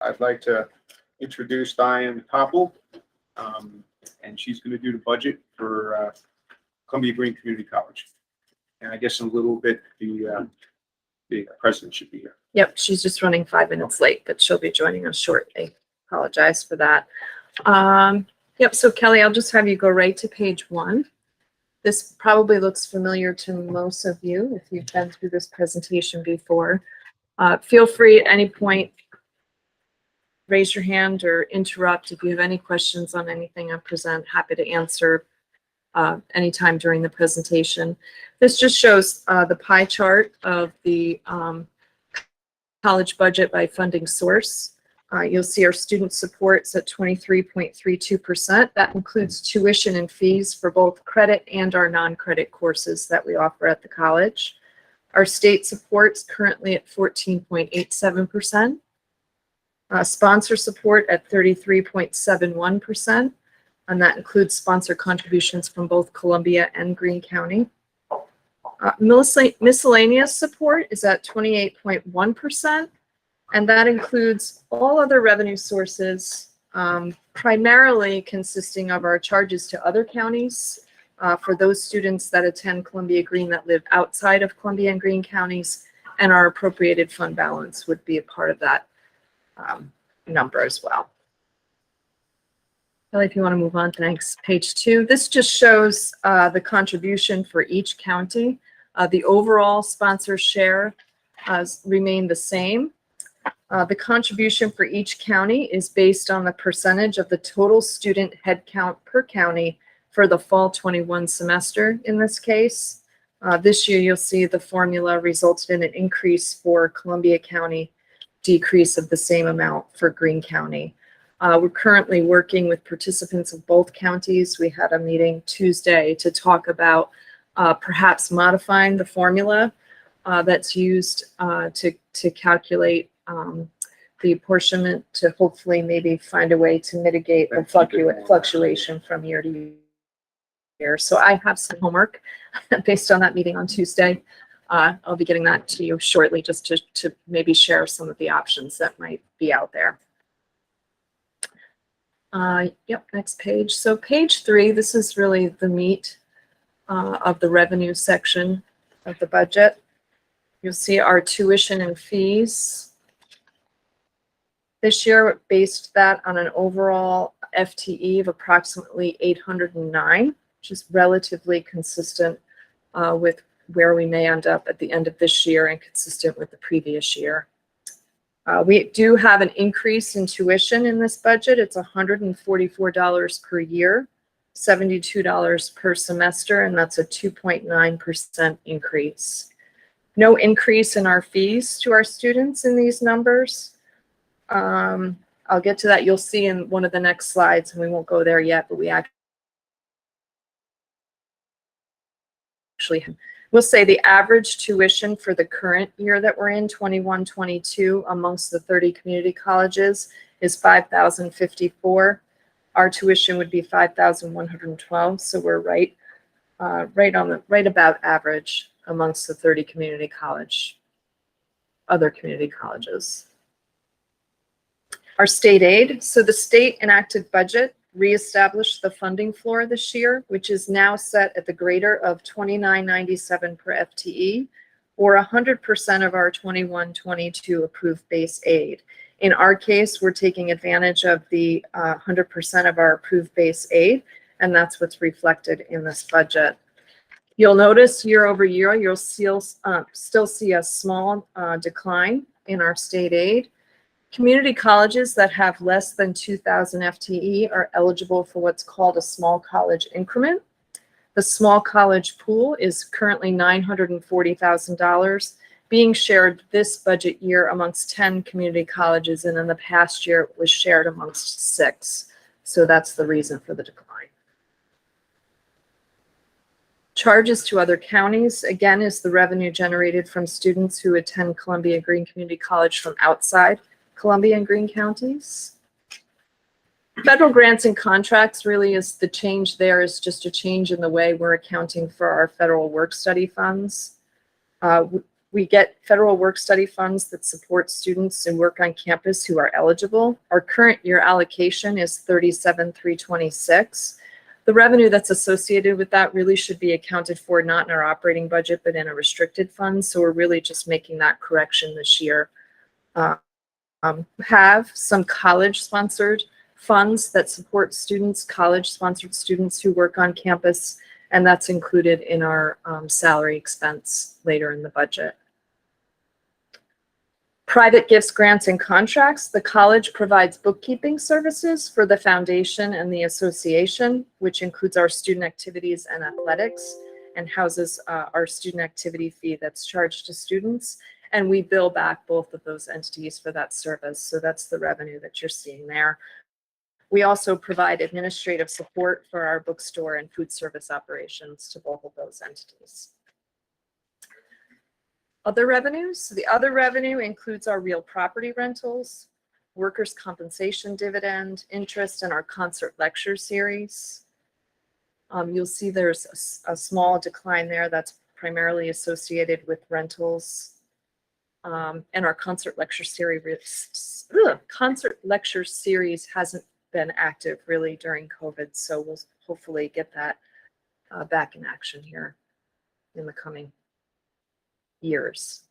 I'd like to introduce Diane Koppel, and she's going to do the budget for Columbia Green Community College. And I guess a little bit the president should be here. Yep, she's just running 5 minutes late, but she'll be joining us shortly. Apologize for that. Yep, so Kelly, I'll just have you go right to page 1. This probably looks familiar to most of you if you've been through this presentation before. Feel free at any point, raise your hand or interrupt if you have any questions on anything I present. Happy to answer anytime during the presentation. This just shows the pie chart of the college budget by funding source. You'll see our student support's at 23.32%. That includes tuition and fees for both credit and our non-credit courses that we offer at the college. Our state support's currently at 14.87%. Sponsor support at 33.71%, and that includes sponsor contributions from both Columbia and Greene County. Miscellaneous support is at 28.1%. And that includes all other revenue sources, primarily consisting of our charges to other counties for those students that attend Columbia Green that live outside of Columbia and Greene counties, and our appropriated fund balance would be a part of that number as well. Kelly, if you want to move on to next page 2, this just shows the contribution for each county. The overall sponsor share has remained the same. The contribution for each county is based on the percentage of the total student headcount per county for the fall 21 semester in this case. This year, you'll see the formula resulted in an increase for Columbia County, decrease of the same amount for Greene County. We're currently working with participants of both counties. We had a meeting Tuesday to talk about perhaps modifying the formula that's used to calculate the apportionment to hopefully maybe find a way to mitigate the fluctuation from year to year. So I have some homework based on that meeting on Tuesday. I'll be getting that to you shortly just to maybe share some of the options that might be out there. Yep, next page. So page 3, this is really the meat of the revenue section of the budget. You'll see our tuition and fees. This year, based that on an overall FTE of approximately 809, which is relatively consistent with where we may end up at the end of this year and consistent with the previous year. We do have an increase in tuition in this budget. It's $144 per year, $72 per semester, and that's a 2.9% increase. No increase in our fees to our students in these numbers. I'll get to that. You'll see in one of the next slides, and we won't go there yet, but we actually we'll say the average tuition for the current year that we're in, 21-22, amongst the 30 community colleges is $5,054. Our tuition would be $5,112, so we're right about average amongst the 30 other community colleges. Our state aid. So the state enacted budget reestablished the funding floor this year, which is now set at the greater of $29.97 per FTE, or 100% of our 21-22 approved base aid. In our case, we're taking advantage of the 100% of our approved base aid, and that's what's reflected in this budget. You'll notice year over year, you'll still see a small decline in our state aid. Community colleges that have less than 2,000 FTE are eligible for what's called a small college increment. The small college pool is currently $940,000, being shared this budget year amongst 10 community colleges, and in the past year it was shared amongst 6. So that's the reason for the decline. Charges to other counties, again, is the revenue generated from students who attend Columbia Green Community College from outside Columbia and Greene counties. Federal grants and contracts really is the change there is just a change in the way we're accounting for our federal work study funds. We get federal work-study funds that support students and work on campus who are eligible. Our current year allocation is $37,326. The revenue that's associated with that really should be accounted for not in our operating budget, but in a restricted fund. So we're really just making that correction this year. Have some college-sponsored funds that support students, college-sponsored students who work on campus, and that's included in our salary expense later in the budget. Private gifts, grants, and contracts. The college provides bookkeeping services for the foundation and the association, which includes our student activities and athletics, and houses our student activity fee that's charged to students. And we bill back both of those entities for that service. So that's the revenue that you're seeing there. We also provide administrative support for our bookstore and food service operations to both of those entities. Other revenues. The other revenue includes our real property rentals, workers' compensation dividend, interest in our concert lecture series. You'll see there's a small decline there that's primarily associated with rentals. And our concert lecture series hasn't been active really during COVID, so we'll hopefully get that back in action here in the coming years.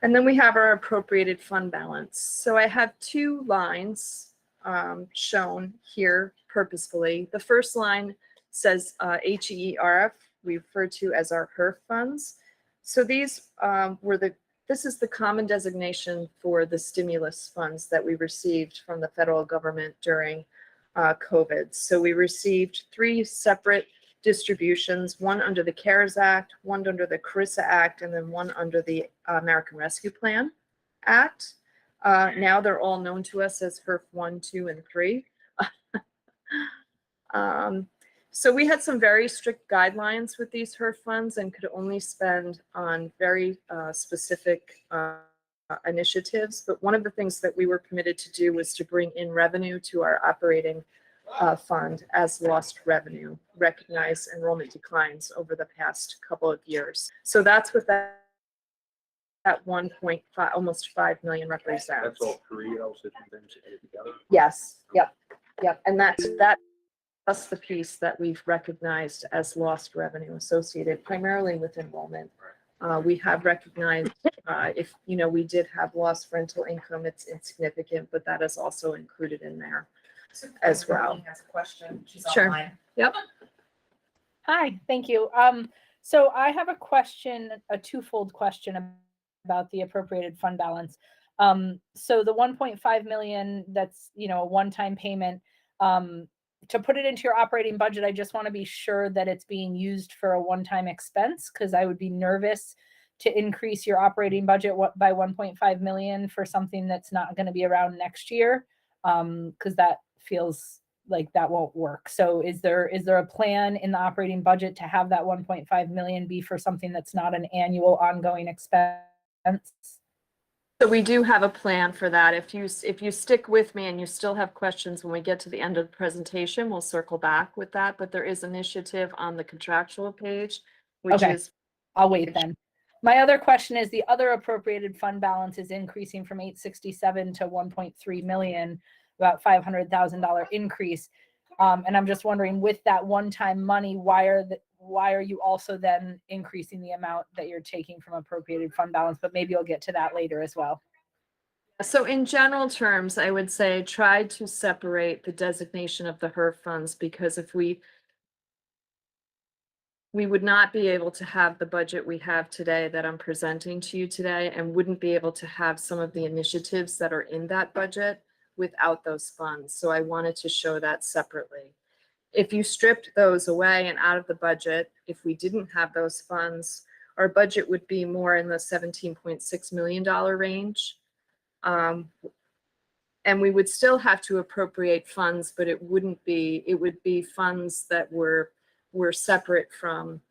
And then we have our appropriated fund balance. So I have two lines shown here purposefully. The first line says HEERF, we refer to as our HERF funds. So these this is the common designation for the stimulus funds that we received from the federal government during COVID. So we received 3 separate distributions, one under the CARES Act, one under the CARISA Act, and then one under the American Rescue Plan Act. Now they're all known to us as HERF 1, 2, and 3. So we had some very strict guidelines with these HERF funds and could only spend on very specific initiatives. But one of the things that we were permitted to do was to bring in revenue to our operating fund as lost revenue, recognize enrollment declines over the past couple of years. So that's what that 1.5, almost 5 million represents. That's all three also things together. Yes. Yep. And that's the piece that we've recognized as lost revenue associated primarily with enrollment. We have recognized if we did have lost rental income, it's insignificant, but that is also included in there as well. Has a question. She's Sure. online. Yep. Hi, thank you. So I have a question, a twofold question about the appropriated fund balance. So the 1.5 million, that's, a one-time payment, to put it into your operating budget, I just want to be sure that it's being used for a one-time expense, because I would be nervous to increase your operating budget by 1.5 million for something that's not going to be around next year, because that feels like that won't work. So is there a plan in the operating budget to have that 1.5 million be for something that's not an annual ongoing expense? So we do have a plan for that. If you stick with me and you still have questions when we get to the end of the presentation, we'll circle back with that. But there is initiative on the contractual page, which Okay. is I'll wait then. My other question is the other appropriated fund balance is increasing from 867 to 1.3 million, about $500,000 increase. And I'm just wondering, with that one-time money, why are you also then increasing the amount that you're taking from appropriated fund balance? But maybe you'll get to that later as well. so in general terms, I would say try to separate the designation of the HERF funds, because if we would not be able to have the budget we have today that I'm presenting to you today, and wouldn't be able to have some of the initiatives that are in that budget without those funds. So I wanted to show that separately. If you stripped those away and out of the budget, if we didn't have those funds, our budget would be more in the $17.6 million range. And we would still have to appropriate funds, but it would be funds that were separate from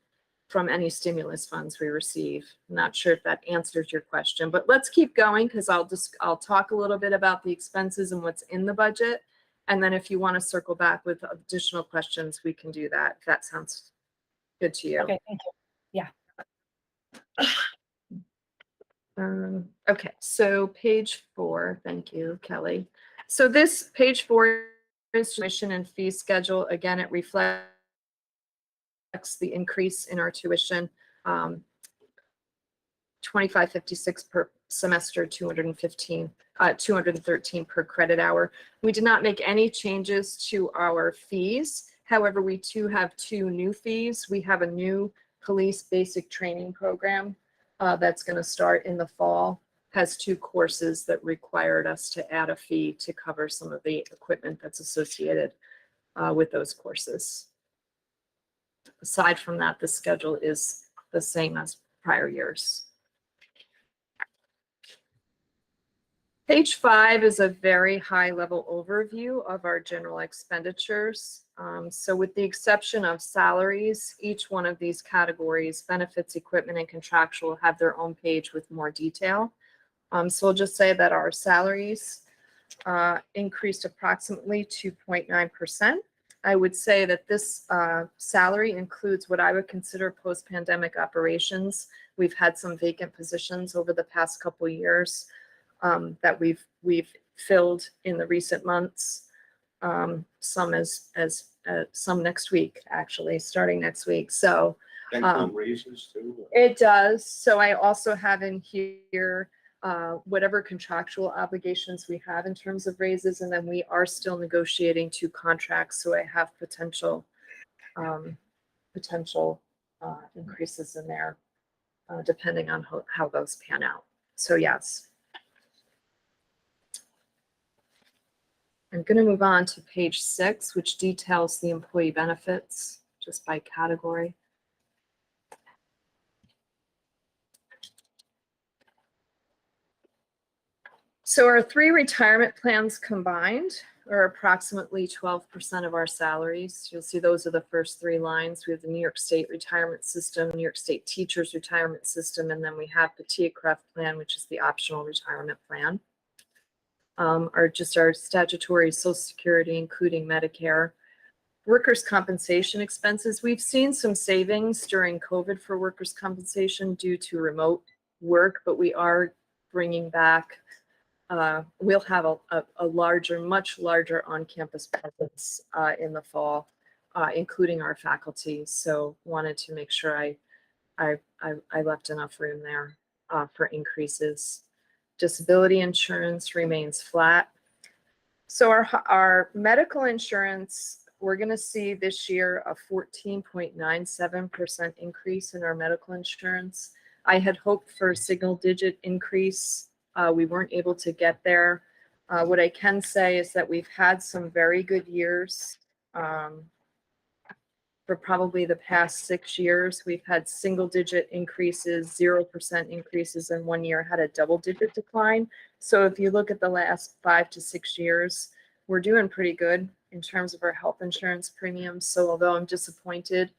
any stimulus funds we receive. I'm not sure if that answers your question, but let's keep going, because I'll talk a little bit about the expenses and what's in the budget. And then if you want to circle back with additional questions, we can do that, if that sounds good to you. Okay, thank you. Yeah. Okay, so page 4, thank you, Kelly. So this page 4 is tuition and fee schedule. Again, it reflects the increase in our tuition, 2556 per semester, 213 per credit hour. We did not make any changes to our fees. However, we do have 2 new fees. We have a new police basic training program that's going to start in the fall. Has 2 courses that required us to add a fee to cover some of the equipment that's associated with those courses. Aside from that, the schedule is the same as prior years. Page 5 is a very high-level overview of our general expenditures. So with the exception of salaries, each one of these categories, benefits, equipment, and contractual, have their own page with more detail. So we'll just say that our salaries increased approximately 2.9%. I would say that this salary includes what I would consider post-pandemic operations. We've had some vacant positions over the past couple of years that we've filled in the recent months. Some some next week, actually, starting next week. So Include raises too? it does. So I also have in here whatever contractual obligations we have in terms of raises, and then we are still negotiating 2 contracts. So I have potential increases in there depending on how those pan out. So yes. I'm going to move on to page 6, which details the employee benefits just by category. So our 3 retirement plans combined are approximately 12% of our salaries. You'll see those are the first 3 lines. We have the New York State retirement system, New York State teachers retirement system, and then we have the TIAA-CREF plan, which is the optional retirement plan. Our statutory Social Security, including Medicare. Workers' compensation expenses. We've seen some savings during COVID for workers' compensation due to remote work, but we are bringing back, we'll have a larger, much larger on-campus presence in the fall, including our faculty. So wanted to make sure I left enough room there for increases. Disability insurance remains flat. So our medical insurance, we're going to see this year a 14.97% increase in our medical insurance. I had hoped for a single-digit increase. We weren't able to get there. What I can say is that we've had some very good years. For probably the past 6 years, we've had single-digit increases, 0% increases, and 1 year had a double-digit decline. So if you look at the last 5 to 6 years, we're doing pretty good in terms of our health insurance premiums. So although I'm disappointed,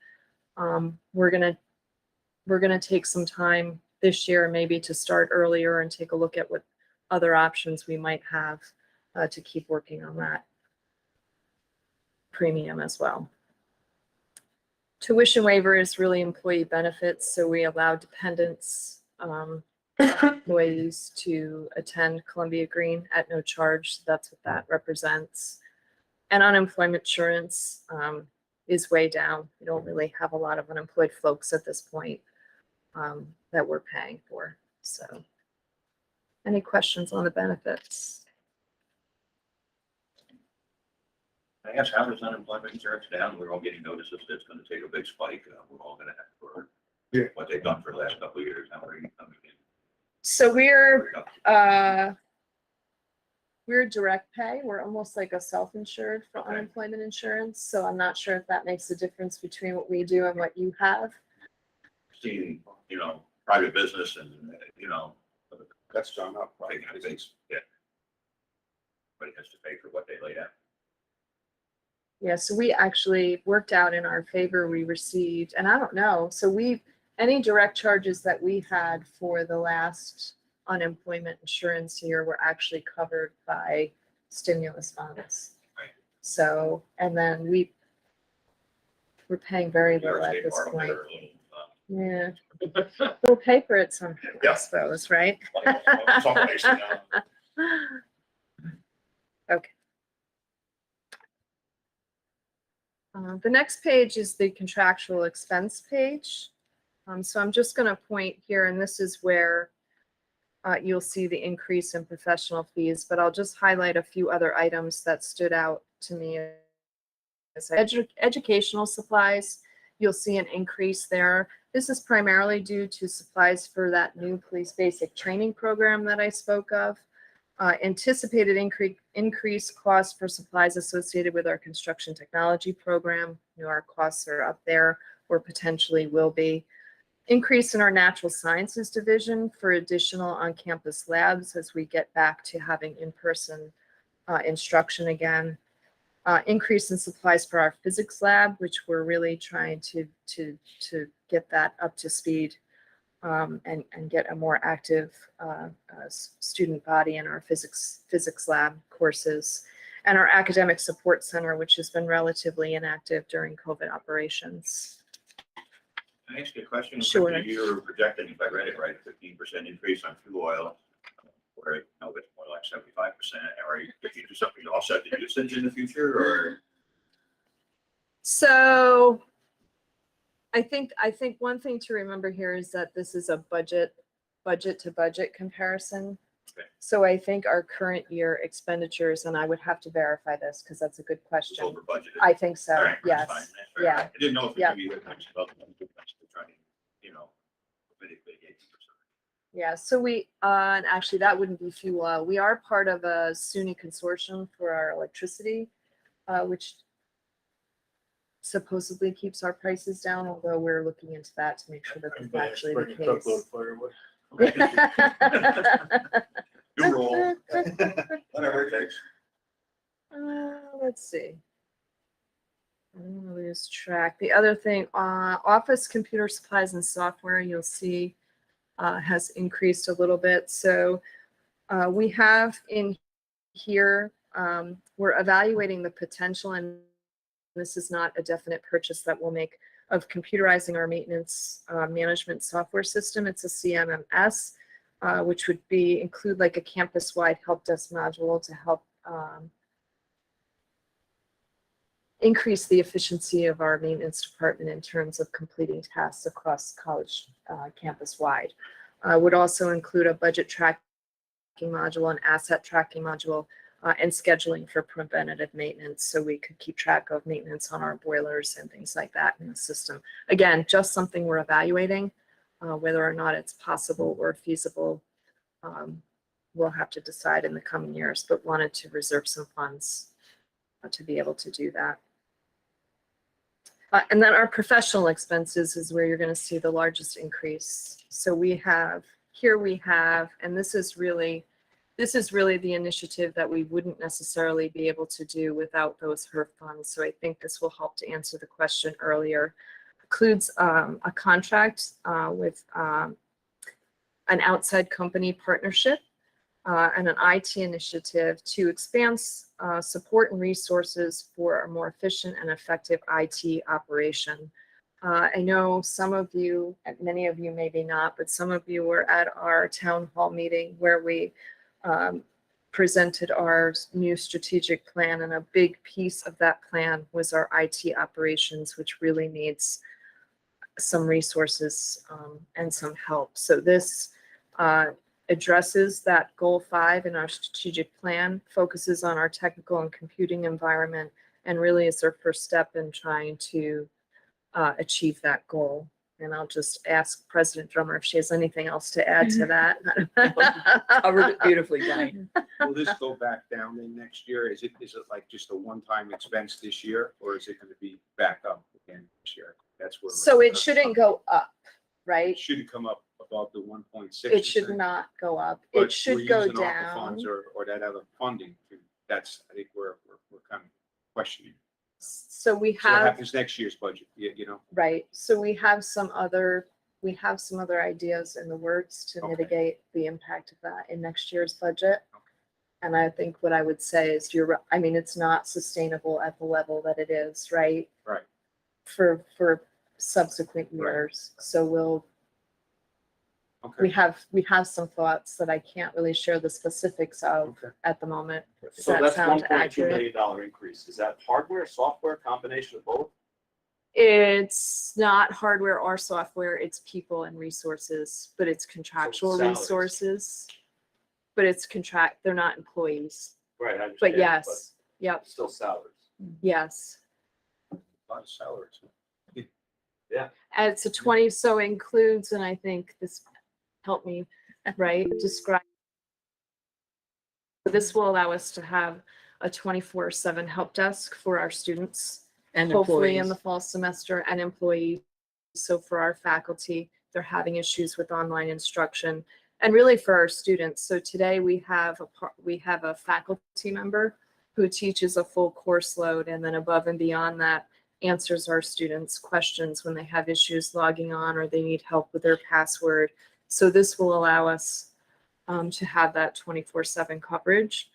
we're gonna take some time this year maybe to start earlier and take a look at what other options we might have to keep working on that premium as well. Tuition waiver is really employee benefits, so we allow dependents, employees to attend Columbia Green at no charge. So that's what that represents. And unemployment insurance is way down. We don't really have a lot of unemployed folks at this point that we're paying for. So any questions on the benefits? I guess, how does unemployment insurance down? We're all getting notices that it's going to take a big spike. We're all going to have for what they've done for the last couple of years. How are you coming in? So we're direct pay. We're almost like a self-insured for unemployment insurance. So I'm not sure if that makes a difference between what we do and what you have. Seeing, private business and, That's done up. yeah. Everybody has to pay for what they laid out. Yeah, so we actually worked out in our favor. We received, and I don't know, so any direct charges that we had for the last unemployment insurance year were actually covered by stimulus funds. Right. So, and then we're paying very New York little at State this Department point. are a little Yeah. We'll pay for it somehow, I Yeah. suppose, right? Someplace, you know. Okay. The next page is the contractual expense page. So I'm just going to point here, and this is where you'll see the increase in professional fees, but I'll just highlight a few other items that stood out to me. As educational supplies, you'll see an increase there. This is primarily due to supplies for that new police basic training program that I spoke of. Anticipated increased costs for supplies associated with our construction technology program. You know, our costs are up there, or potentially will be. Increase in our natural sciences division for additional on-campus labs as we get back to having in-person instruction again. Increase in supplies for our physics lab, which we're really trying to get that up to speed and get a more active student body in our physics lab courses. And our academic support center, which has been relatively inactive during COVID operations. Can I ask you a question? Sure. You're projecting, if I read it right, a 15% increase on fuel oil, where it's more like 75%. Are you do something to offset the usage in the future, or? So I think one thing to remember here is that this is a budget to budget comparison. Okay. So I think our current year expenditures, and I would have to verify this because that's a good It's question. over budgeted? I think so. All right, that's fine. Yes. That's fair. Yeah. I didn't know if it Yeah. could be that much about the trying, you know, mitigate 80%. Yeah. So we and actually that wouldn't be fuel oil. We are part of a SUNY consortium for our electricity, which supposedly keeps our prices down, although we're looking into that to make sure that that's actually the case. New rule. Whatever it takes. Let's see. I don't want to lose track. The other thing, office computer supplies and software, you'll see has increased a little bit. So we have in here, we're evaluating the potential, and this is not a definite purchase that we'll make, of computerizing our maintenance management software system. It's a CMMS, which would include like a campus-wide help desk module to help increase the efficiency of our maintenance department in terms of completing tasks across college campus-wide. Would also include a budget tracking module, an asset tracking module, and scheduling for preventative maintenance, so we could keep track of maintenance on our boilers and things like that in the system. Again, just something we're evaluating. Whether or not it's possible or feasible, we'll have to decide in the coming years, but wanted to reserve some funds to be able to do that. And then our professional expenses is where you're going to see the largest increase. So we have, and this is really the initiative that we wouldn't necessarily be able to do without those HERF funds. So I think this will help to answer the question earlier. Includes a contract with an outside company partnership and an IT initiative to expand support and resources for a more efficient and effective IT operation. I know some of you, many of you maybe not, but some of you were at our town hall meeting where we presented our new strategic plan, and a big piece of that plan was our IT operations, which really needs some resources and some help. So this addresses that goal 5 in our strategic plan, focuses on our technical and computing environment, and really is our first step in trying to achieve that goal. And I'll just ask President Drummer if she has anything else to add to that. Covered it beautifully, Diane. Will this go back down then next year? Is it like just a one-time expense this year, or is it going to be back up again this year? That's where. So it shouldn't go up, right? It shouldn't come up above the 1.6. It should not go up. It should go down. Funds or that other funding. That's, I think we're kind of questioning. So we So what have, happens next year's budget, you know? right, so we have some other ideas in the works to Okay. mitigate the impact of that in next year's budget. And I think what I would say is it's not sustainable at the level that it is, right? Right. For subsequent years. So we Okay, have some thoughts that I can't really share the specifics of okay. at the moment. Does So that that's sound $1.2 accurate? million increase. Is that hardware, software, combination of both? It's not hardware or software, it's people and resources, but it's contractual salaries. resources. But it's they're not employees. Right, I understand. But yes, yep, Still salaries. yes. A lot of salaries. And it's a 20, so includes, and I think this helped me, right, describe. This will allow us to have a 24/7 help desk for our students. And Hopefully in the employees. fall semester, and employees. So for our faculty, they're having issues with online instruction, and really for our students. So today we have a faculty member who teaches a full course load, and then above and beyond that, answers our students' questions when they have issues logging on or they need help with their password. So this will allow us to have that 24/7 coverage.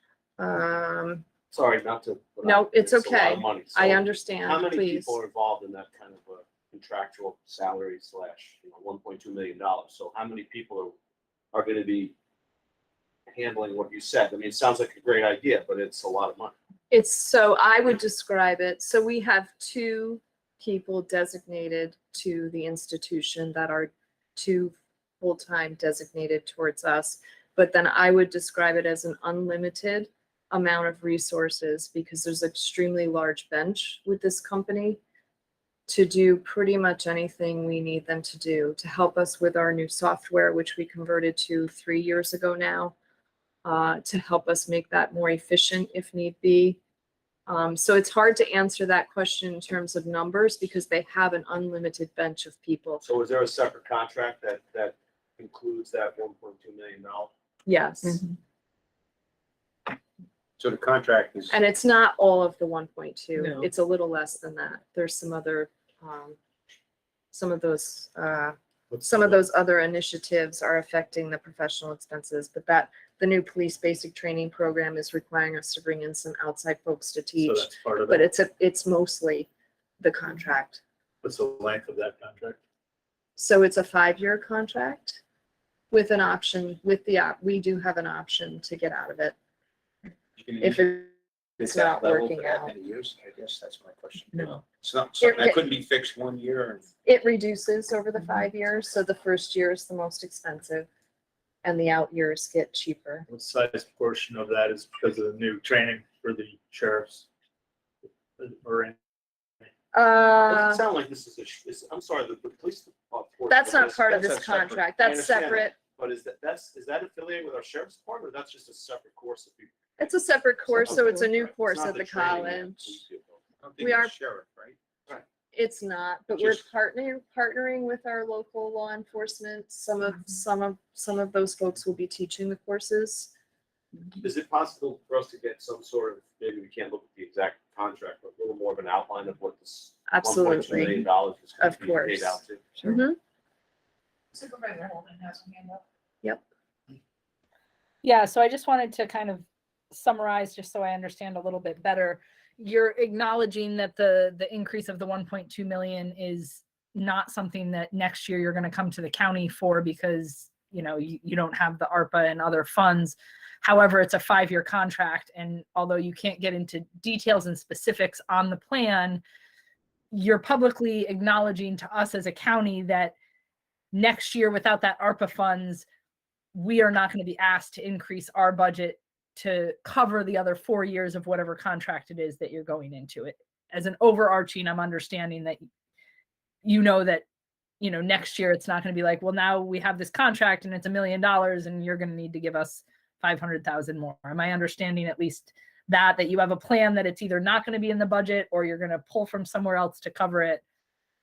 Sorry, not to. but No, it's a lot of okay. money. I So understand, How many please. people are involved in that kind of a contractual salary slash, $1.2 million? So how many people are going to be handling what you said? I mean, it sounds like a great idea, but it's a lot of money. So I would describe it, so we have 2 people designated to the institution that are 2 full-time designated towards us. But then I would describe it as an unlimited amount of resources because there's an extremely large bench with this company to do pretty much anything we need them to do to help us with our new software, which we converted to 3 years ago now, to help us make that more efficient if need be. So it's hard to answer that question in terms of numbers because they have an unlimited bench of people. So is there a separate contract that includes that $1.2 million? Yes. Mhm. So the contract is, And it's not all of the 1.2. No. It's a little less than that. There's some other, some of those other initiatives are affecting the professional expenses, but the new police basic training program is requiring us to bring in some outside folks to So teach. that's part of But it. it's mostly the contract. What's the length of that contract? So it's a 5-year contract with an option, we do have an option to get out of it you can if use it's that not level working for that out. many years? I guess that's my question. No. It's not something that couldn't be fixed 1 year and It reduces over the 5 years, so the first year is the most expensive and the out years get cheaper. What size portion of that is because of the new training for the sheriffs? Or in- Doesn't sound like this is I'm sorry, the police. Force- That's not part of that's this a separate- contract. I That's understand that, separate. But is that affiliated with our sheriff's department, or that's just a separate course that people? It's a separate course, so it's a new It's course not at the training that college. police do. I don't think We it's are- sheriff, right? It's not, but we're Just- partnering with our local law enforcement. Some of those folks will be teaching the courses. Is it possible for us to get some sort of, maybe we can't look at the exact contract, but a little more of an outline of what this $1.2 Absolutely. million is going Of to be course. paid out to? Mhm. Supervisor Holden has her hand up. Yeah, so I just wanted to kind of summarize, just so I understand a little bit better. You're acknowledging that the increase of the 1.2 million is not something that next year you're going to come to the county for because, you don't have the ARPA and other funds. However, it's a 5-year contract, and although you can't get into details and specifics on the plan, you're publicly acknowledging to us as a county that next year, without that ARPA funds, we are not going to be asked to increase our budget to cover the other 4 years of whatever contract it is that you're going into it. As an overarching, I'm understanding that that next year it's not going to be like, well, now we have this contract and it's $1 million and you're going to need to give us 500,000 more. Am I understanding at least that you have a plan that it's either not going to be in the budget or you're going to pull from somewhere else to cover it,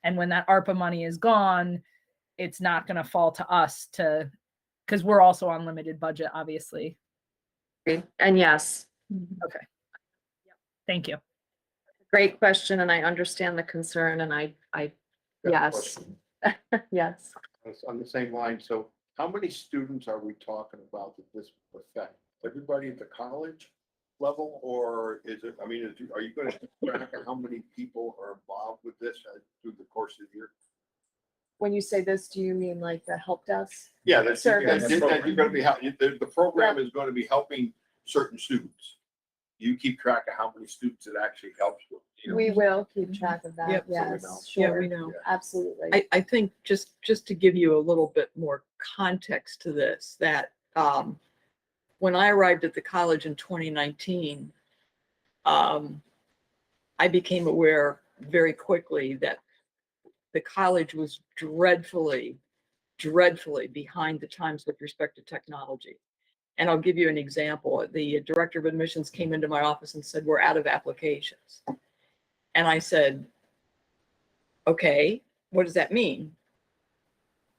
and when that ARPA money is gone, it's not going to fall to us because we're also on limited budget, obviously. And yes, Thank you. great question, and I understand the concern, and I yes, yes. It's on the same line, so how many students are we talking about that this will affect? Everybody at the college level, or is it, are you gonna keep track of how many people are involved with this through the course of the year? When you say this, do you mean like the help desk? Yeah, that's, Service. that you're gonna be, the program is gonna be helping certain students. You keep track of how many students it actually helps with. you know? We will keep track of that, Yep. So we know. yes, Yeah, sure, we know. absolutely. I think just to give you a little bit more context to this, that when I arrived at the college in 2019, I became aware very quickly that the college was dreadfully behind the times with respect to technology. And I'll give you an example. The director of admissions came into my office and said, "We're out of applications." And I said, "Okay, what does that mean?"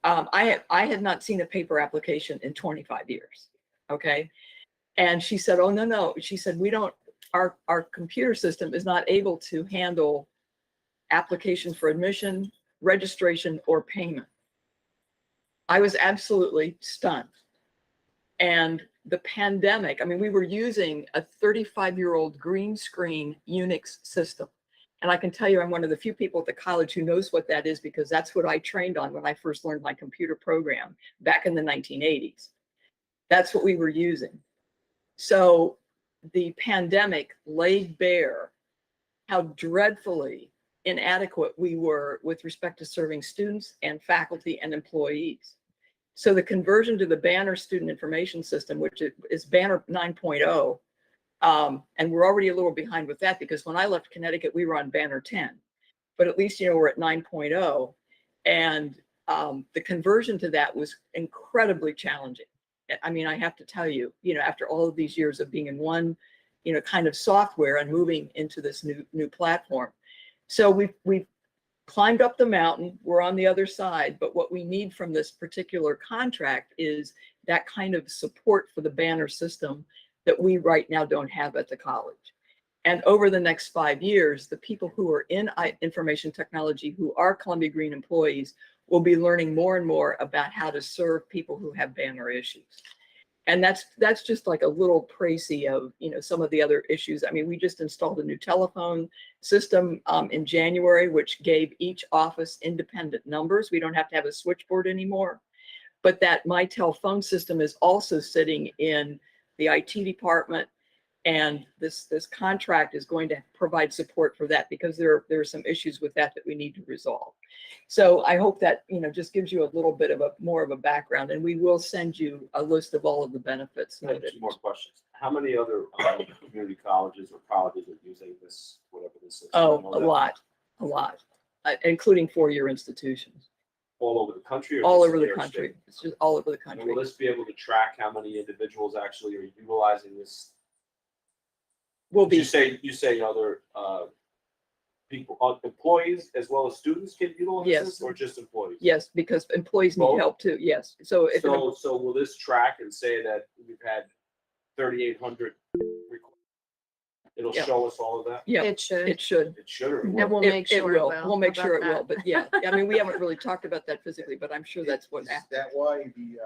I had not seen a paper application in 25 years. Okay. And she said, "Oh, no." She said, our computer system is not able to handle application for admission, registration, or payment." I was absolutely stunned. And the pandemic, I mean, we were using a 35-year-old green screen Unix system. And I can tell you, I'm one of the few people at the college who knows what that is, because that's what I trained on when I first learned my computer program back in the 1980s. That's what we were using. So the pandemic laid bare how dreadfully inadequate we were with respect to serving students and faculty and employees. So the conversion to the Banner Student Information System, which is Banner 9.0, and we're already a little behind with that, because when I left Connecticut, we were on Banner 10, but at least, we're at 9.0. And the conversion to that was incredibly challenging. I mean, I have to tell you, after all of these years of being in one, kind of software and moving into this new platform. So we've climbed up the mountain, we're on the other side, but what we need from this particular contract is that kind of support for the Banner system that we right now don't have at the college. And over the next 5 years, the people who are in information technology, who are Columbia Green employees, will be learning more and more about how to serve people who have Banner issues. And that's just like a little précis of, some of the other issues. I mean, we just installed a new telephone system in January, which gave each office independent numbers. We don't have to have a switchboard anymore. But that MyTel phone system is also sitting in the IT department. And this contract is going to provide support for that, because there are some issues with that we need to resolve. So I hope that, just gives you a little bit of more of a background, and we will send you a list of all of the benefits I have noted. two more questions. How many other community colleges or colleges are using this, whatever this is? Oh, a lot, including four-year institutions All over the country? or all just over in the New York country. State? It's just all over the And country. will this be able to track how many individuals actually are utilizing this? Will be. You say other people, employees as well as students can utilize Yes. this, or just employees? Yes, because employees need Both? help too. Yes. So if So will this track and say that we've had 3,800 requests? It'll Yeah. show us all of that? yeah, It should, it should. It should, or it and will? we'll make sure it will. We'll make How sure it about will. that? But yeah, I mean, we haven't really talked about that physically, but I'm sure that's what. Is that why the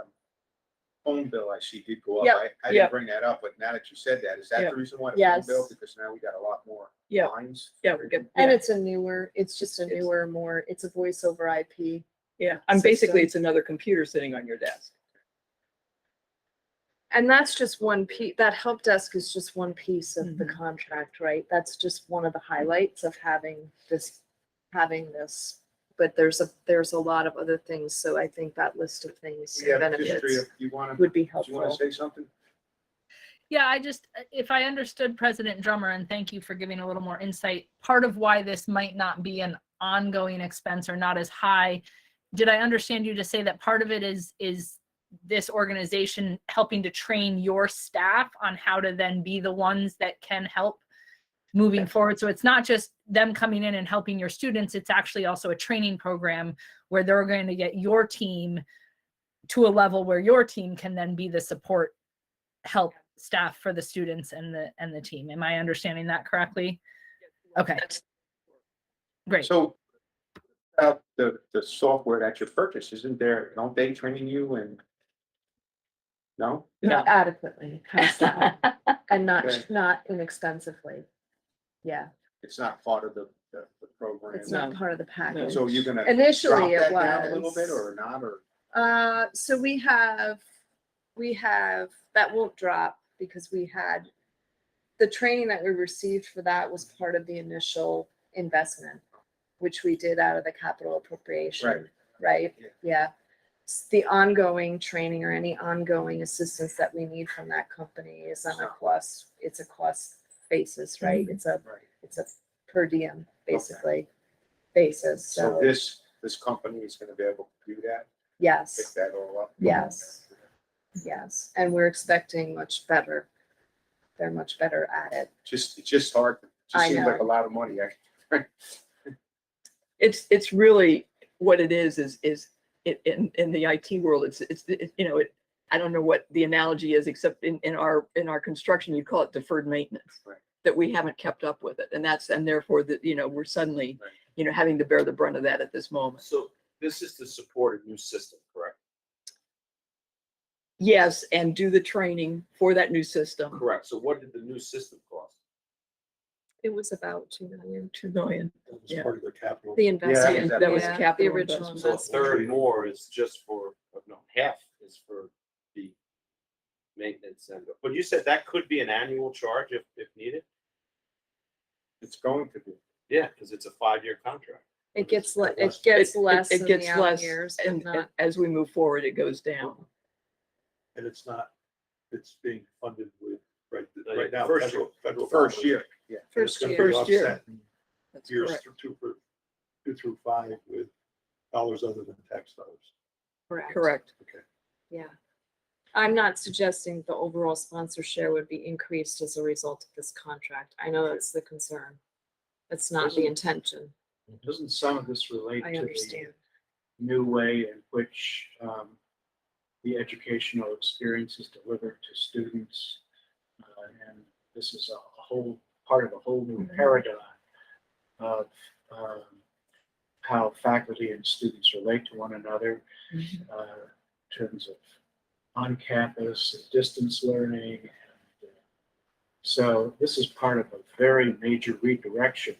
phone bill I see did go up? Yep. I Yep. didn't bring that up, but now that you said that, is that Yep. the reason why the phone Yes. bill? Because now we got a lot more Yeah. lines. Yeah, we get. And Yeah. it's just a newer, more, it's a voice over IP. Yeah, and basically system. it's another computer sitting on your desk. And that's just one piece, that help desk is just one piece of the Mhm. contract, right? That's just one of the highlights of having this. But there's a lot of other things, so I think that list of things, Yeah, benefits, Tria, you want to, would be you want helpful. to say something? Yeah, if I understood President Drummer, and thank you for giving a little more insight, part of why this might not be an ongoing expense or not as high, did I understand you to say that part of it is this organization helping to train your staff on how to then be the ones that can help moving forward? So it's not just them coming in and helping your students, it's actually also a training program where they're going to get your team to a level where your team can then be the support help staff for the students and the team. Am I understanding that correctly? Okay, That's- great. So the software that you purchased, don't they train you and? No? Not adequately, how's that? And Okay. not inexpensively. Yeah, It's not part of the the program? It's not No. part of the package. So you're gonna Initially, drop it that down a little bit was. or not, or? So we have, that won't drop because we had, the training that we received for that was part of the initial investment, which we did out of the capital appropriation, right? Yeah. Yeah. The ongoing training or any ongoing assistance that we need from that company is on a cost, it's a cost basis, right? It's a per diem, basically, basis, So so, this company is gonna be able to do that, pick yes, that all up? yes, yes, and we're expecting much better. They're much better at it. It's just hard, it I just seems like a know. lot of money, It's really, what it is in the IT world, I don't know what the analogy is, except in our construction, you call it deferred maintenance. Right. That we haven't kept up with it, and therefore that, we're suddenly, Right. having to bear the brunt of that at this moment. So this is to support a new system, correct? Yes, and do the training for that new system. Correct. So what did the new system cost? It was about 2 million. 2 million. That was Yeah. part of the capital. The investment. that That was yeah, capital The original investment. So a investment. third more is just for, no, half is for the maintenance and, but you said that could be an annual charge if needed? It's going to be. Yeah, because it's a 5-year contract. It gets less It in the gets out less, years, but and not. as we move forward, it goes down. And it's being funded with, right Right now, first federal First dollars. year, yeah. And it's First gonna year. be First year. offset in That's years correct. 2 through 5 with dollars other than tax dollars. Correct. Okay. Yeah. I'm not suggesting the overall sponsor share would be increased as a result of this contract. I know that's the concern. That's not the intention. Doesn't some of this relate I to understand. the new way in which the educational experience is delivered to students? And this is a whole part of a whole new paradigm of how faculty and students relate to one another in terms of on-campus and distance learning. And, so this is part of a very major redirection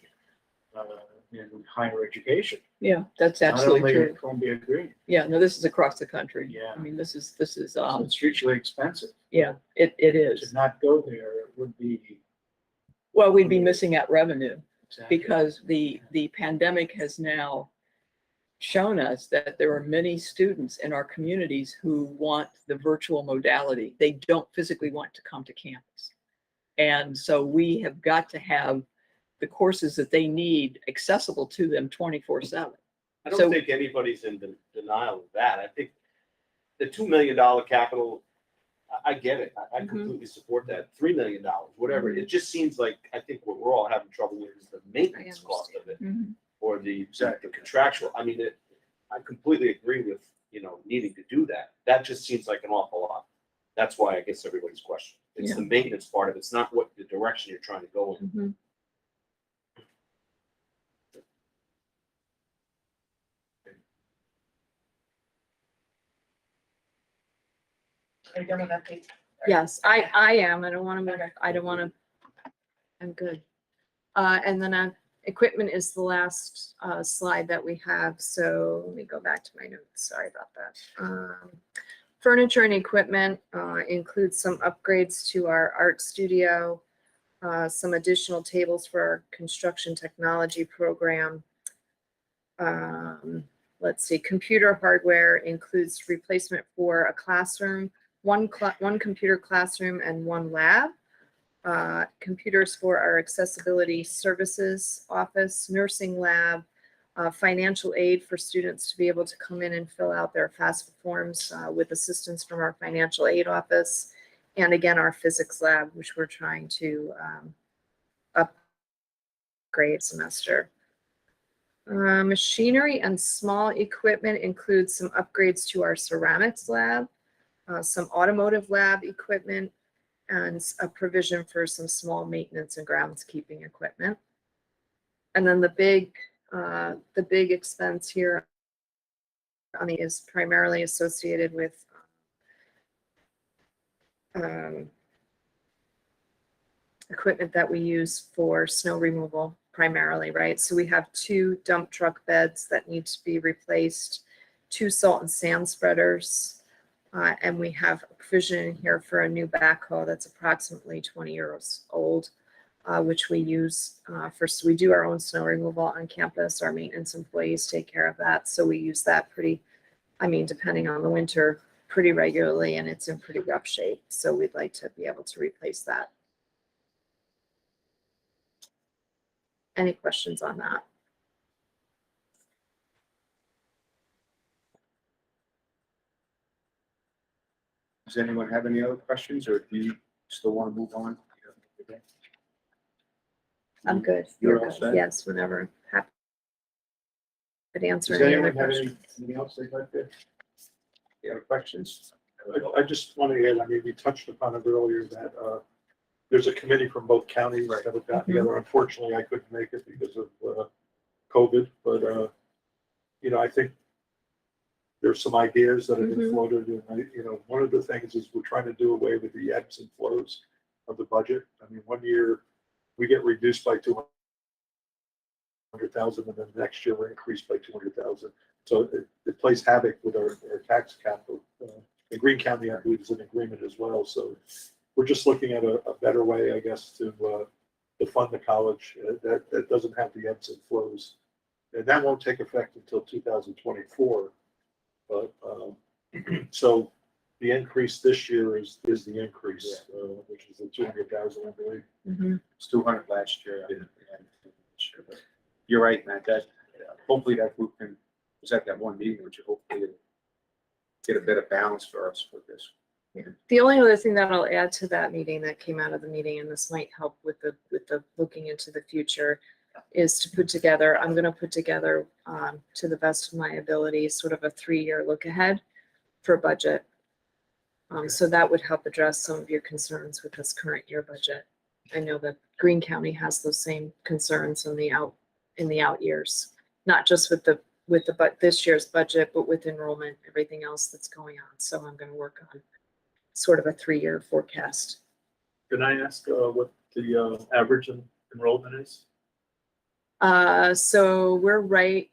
in higher education. Yeah, that's Not absolutely only true. in Columbia Green, Yeah, no, this is across the country. Yeah. I mean, this is, it's hugely expensive. yeah, it is. To not go there, it would be Well, we'd be missing out revenue exactly. because the pandemic has now shown us that there are many students in our communities who want the virtual modality. They don't physically want to come to campus. And so we have got to have the courses that they need accessible to them 24/7. I don't So- think anybody's in denial of that. I think the $2 million capital, I get it. I Mhm. completely support that. $3 million, whatever. It just seems like, I think what we're all having trouble with is the maintenance cost of it or the contractual. I mean, I completely agree with, needing to do that. That just seems like an awful lot. That's why I guess everybody's question. It's the maintenance part of it. It's not what the direction you're trying to go in. Mhm. Are you done with that page? Yes, I am. I don't want to, I'm good. And then equipment is the last slide that we have. So let me go back to my notes. Sorry about that. Furniture and equipment includes some upgrades to our art studio, some additional tables for our construction technology program. Let's see, computer hardware includes replacement for a classroom, one computer classroom and one lab. Computers for our accessibility services office, nursing lab, financial aid for students to be able to come in and fill out their FAFSA forms with assistance from our financial aid office. And again, our physics lab, which we're trying to upgrade semester. Machinery and small equipment includes some upgrades to our ceramics lab, some automotive lab equipment, and a provision for some small maintenance and groundskeeping equipment. And then the big expense here is primarily associated with equipment that we use for snow removal primarily, right? So we have 2 dump truck beds that need to be replaced, 2 salt and sand spreaders, and we have a provision in here for a new backhoe that's approximately 20 years old, which we use we do our own snow removal on campus. Our maintenance employees take care of that, so we use that depending on the winter, pretty regularly, and it's in pretty rough shape. So we'd like to be able to replace that. Any questions on that? Does anyone have any other questions, or do you still want to move on? I'm good. You're You're all good. set? Yes, whenever. Happy to answer Does any other anyone have questions. anything else they'd like to? You have questions? I just want to add, I mean, we touched upon it earlier that, there's a committee from both counties that have gotten together. Unfortunately, I couldn't make it because of, COVID, but, I think there's some ideas that have been floated, and one of the things is we're trying to do away with the ebbs and flows of the budget. I mean, one year we get reduced by 200,000, and then next year we're increased by 200,000. So it plays havoc with our tax capital. The Greene County, I believe, is in agreement as well. So we're just looking at a better way, I guess, to fund the college that doesn't have the ebbs and flows. And that won't take effect until 2024. But so the increase this year is the increase, which is the 200,000, I believe. Mhm. It's 200 last year. But you're right, Matt, that hopefully that group was at that one meeting, which hopefully get a bit of balance for us with this. Yeah. The only other thing that I'll add to that meeting that came out of the meeting, and this might help with the looking into the future, is to put together, I'm going to put together, to the best of my ability, sort of a 3-year look ahead for budget. So that would help address some of your concerns with this current year budget. I know that Greene County has those same concerns in the out years, not just with this year's budget, but with enrollment, everything else that's going on. So I'm going to work on sort of a 3-year forecast. Can I ask, what the, average enrollment is? So we're we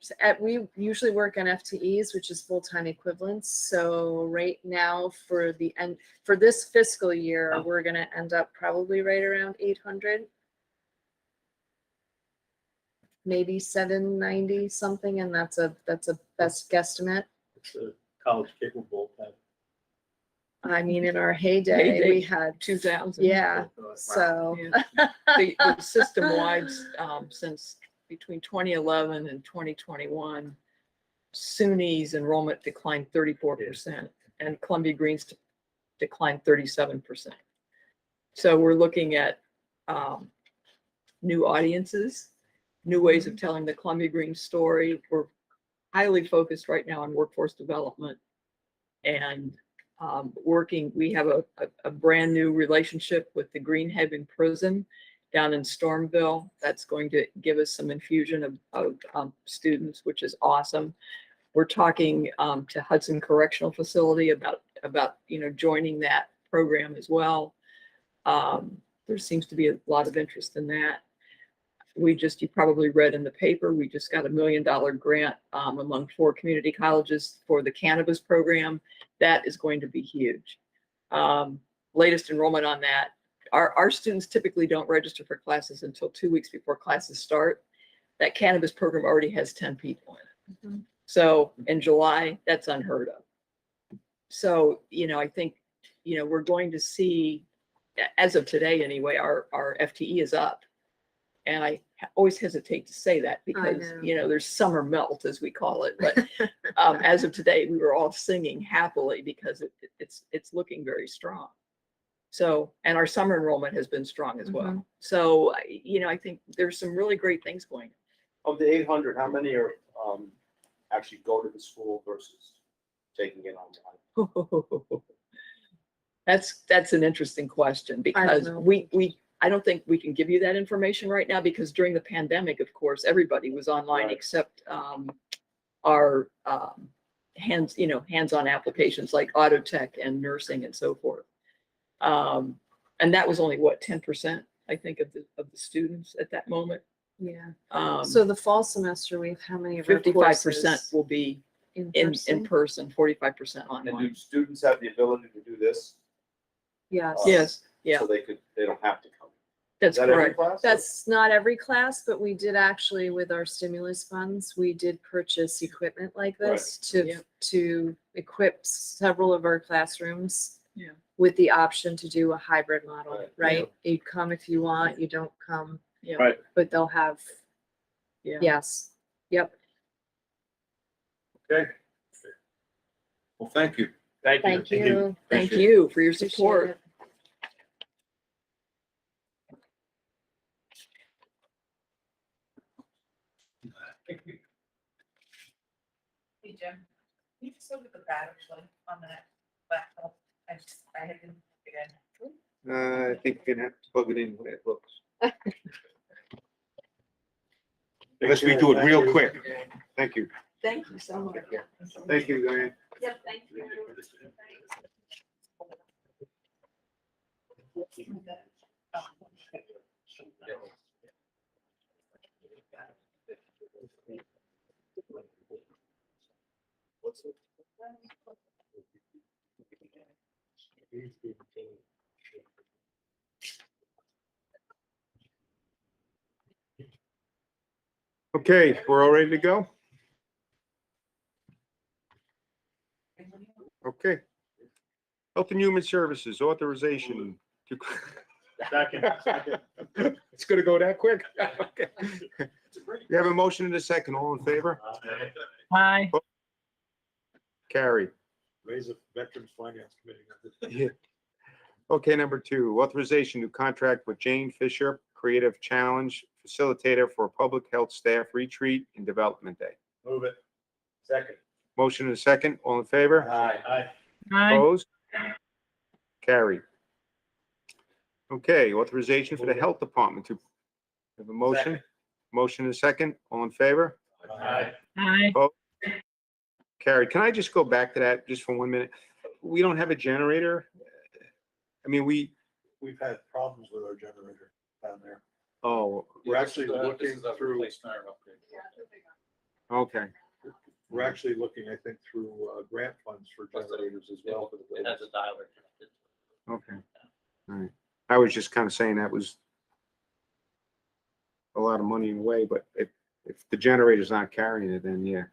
usually work on FTEs, which is full-time equivalents. So right now for this fiscal year, we're going to end up probably right around 800, maybe 790 something. And that's a best guesstimate. It's a college capable of. I mean, in our heyday, we had 2000. yeah. So Yeah. The system-wide, since between 2011 and 2021, SUNY's enrollment declined 34%, and Columbia Greene's declined 37%. So we're looking at new audiences, new ways of telling the Columbia Greene story. We're highly focused right now on workforce development and working. We have a brand new relationship with the Greenhaven Prison down in Stormville. That's going to give us some infusion of students, which is awesome. We're talking to Hudson Correctional Facility about joining that program as well. There seems to be a lot of interest in that. You probably read in the paper, we just got $1 million grant among 4 community colleges for the cannabis program. That is going to be huge. Latest enrollment on that. Our students typically don't register for classes until 2 weeks before classes start. That cannabis program already has 10 people in it. So in July, that's unheard of. So, I think, we're going to see, as of today anyway, our FTE is up. And I always hesitate to say that because, there's summer melt, as we call it. But as of today, we were all singing happily because it's looking very strong. So, and our summer enrollment has been strong as well. So, I think there's some really great things going on. Of the 800, how many are actually go to the school versus taking it online? That's an interesting question because I don't think we can give you that information right now because during the pandemic, of course, everybody was online except our hands-on applications like auto tech and nursing and so forth. And that was only 10%, I think, of the students at that moment. Yeah. Um, So the fall semester, we have how many of our 55% courses will be in in person? person, 45% And do online. students have the ability to do this? Yes. Yes, yeah, So they don't have to come. that's Is that every correct. class? That's not every class, but we did actually, with our stimulus funds, we did purchase equipment like this Yeah. to equip several of our classrooms. Yeah. With the option to do a hybrid model, Right. right? You come if you want, you don't come, Yeah. Right. but they'll have, Yeah. yes, yep. Okay. Well, thank you. Thank you. Thank you. Thank Appreciate you for your Appreciate support. it. Hey, Jim, can you just look at the battery life on that laptop? I had been, again. I think you're gonna have to plug it in when it looks. Unless we do it real quick. Thank you. Thank you so much. Thank you, Diane. Yep, thank you. Okay, we're all ready to go? Okay. Health and Human Services authorization to. It's gonna go that quick? Okay. We have a motion and a second. All in favor? Aye. Carry. Raise a Veterans Finance Committee. Yeah. Okay, number 2, authorization to contract with Jane Fisher, Creative Challenge Facilitator for Public Health Staff Retreat and Development Day. Move it. Second. Motion and a second. All in favor? Aye. Aye. Opposed? Carry. Okay, authorization for the Health Department to have a motion. Second. Motion and a second. All in favor? Aye. Aye. Carried. Can I just go back to that just for 1 minute? We don't have a generator. I mean, We've had problems with our generator down there. oh, We're actually looking through, okay. we're actually looking, I think, through grant funds for generators as well. for the buildings. Okay. All right. I was just kind of saying that was a lot of money in a way, but if the generator's not carrying it, then yeah.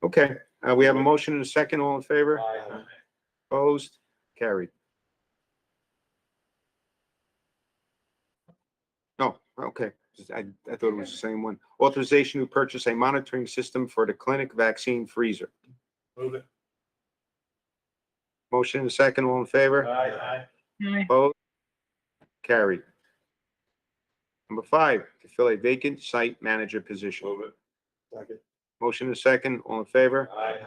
Okay, we have a motion and a second. All in favor? Aye. Opposed? Carried. Oh, okay. I thought it was the same one. Authorization to purchase a monitoring system for the clinic vaccine freezer. Move it. Motion and a second. All in favor? Aye. Aye. Opposed? Carried. Number 5, to fill a vacant site manager position. Move it. Second. Motion and a second. All in favor? Aye.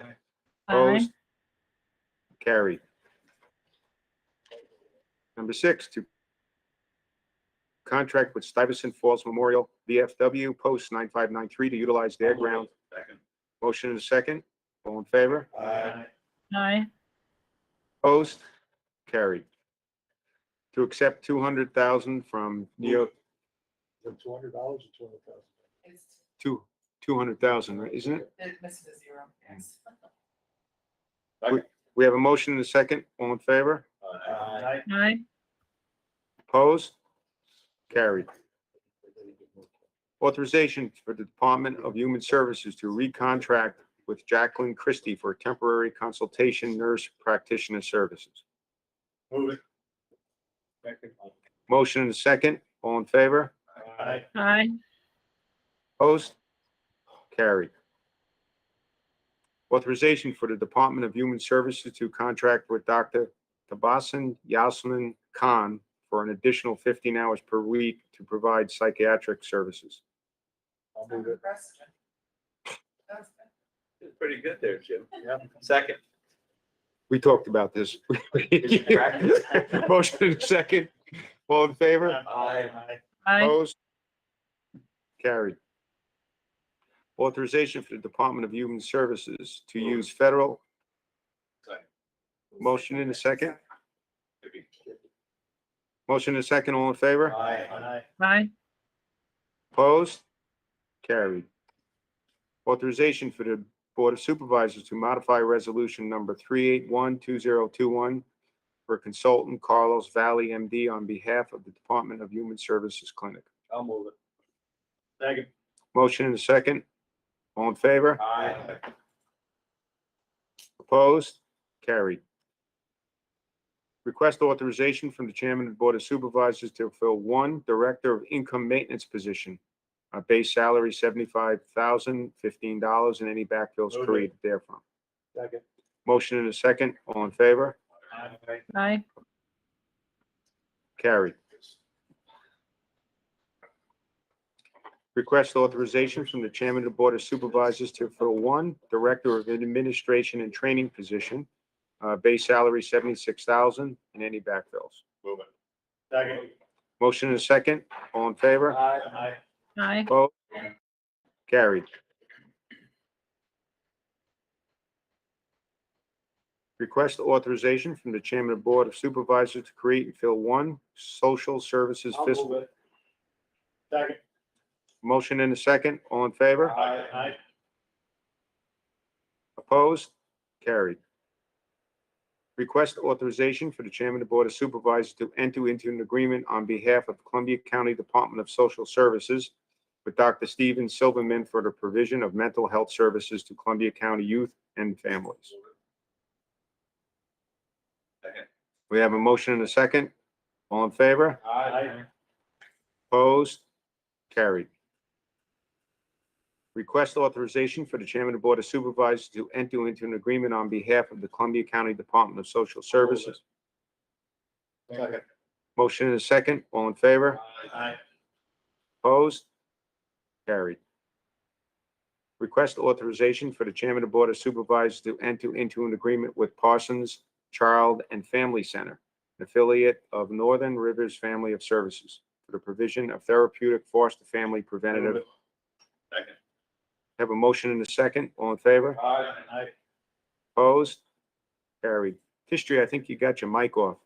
Opposed? Carried. Number 6, to contract with Stuyvesant Falls Memorial VFW Post 9593 to utilize their ground. Second. Motion and a second. All in favor? Aye. Aye. Opposed? Carried. To accept $200,000 from Neo, Is it $200 or 200,000? It's, 200,000, right, isn't it? it misses a zero, yes. We have a motion and a second. All in favor? Aye. Aye. Opposed? Carried. Authorization for the Department of Human Services to recontract with Jacqueline Christie for temporary consultation nurse practitioner services. Move it. Second. Motion and a second. All in favor? Aye. Aye. Opposed? Carried. Authorization for the Department of Human Services to contract with Dr. Tabassum Yasmin Khan for an additional 15 hours per week to provide psychiatric services. I'll move it. That's Pretty good there, Jim. Yeah. Second. We talked about this. Motion and a second. All in favor? Aye. Aye. Opposed? Carried. Authorization for the Department of Human Services to use federal. Second. Motion in a second. Motion in a second. All in favor? Aye. Aye. Opposed? Carried. Authorization for the Board of Supervisors to modify resolution number 3812021 for consultant Carlos Valley, MD, on behalf of the Department of Human Services Clinic. I'll move it. Second. Motion and a second. All in favor? Aye. Opposed? Carried. Request authorization from the Chairman of the Board of Supervisors to fill one Director of Income Maintenance position. Base salary $75,015 and any backfills Move it. created therefrom. Second. Motion and a second. All in favor? Aye. Aye. Carried. Request authorization from the Chairman of the Board of Supervisors to fill one Director of Administration and Training position. Base salary $76,000 and any backfills. Move it. Second. Motion and a second. All in favor? Aye. Aye. Opposed? Carried. Request authorization from the Chairman of the Board of Supervisors to create and fill one Social Services I'll fiscal. move it. Second. Motion and a second. All in favor? Aye. Opposed? Carried. Request authorization for the Chairman of the Board of Supervisors to enter into an agreement on behalf of Columbia County Department of Social Services with Dr. Steven Silverman for the provision of mental health services to Columbia County youth and families. Second. We have a motion and a second. All in favor? Aye. Opposed? Carried. Request authorization for the Chairman of the Board of Supervisors to enter into an agreement on behalf of the Columbia County Department of Social Services. Second. Motion and a second. All in favor? Aye. Opposed? Carried. Request authorization for the Chairman of the Board of Supervisors to enter into an agreement with Parsons Child and Family Center, an affiliate of Northern Rivers Family of Services, for the provision of therapeutic foster family preventative. Second. Have a motion and a second. All in favor? Aye. Opposed? Carried. History, I think you got your mic off.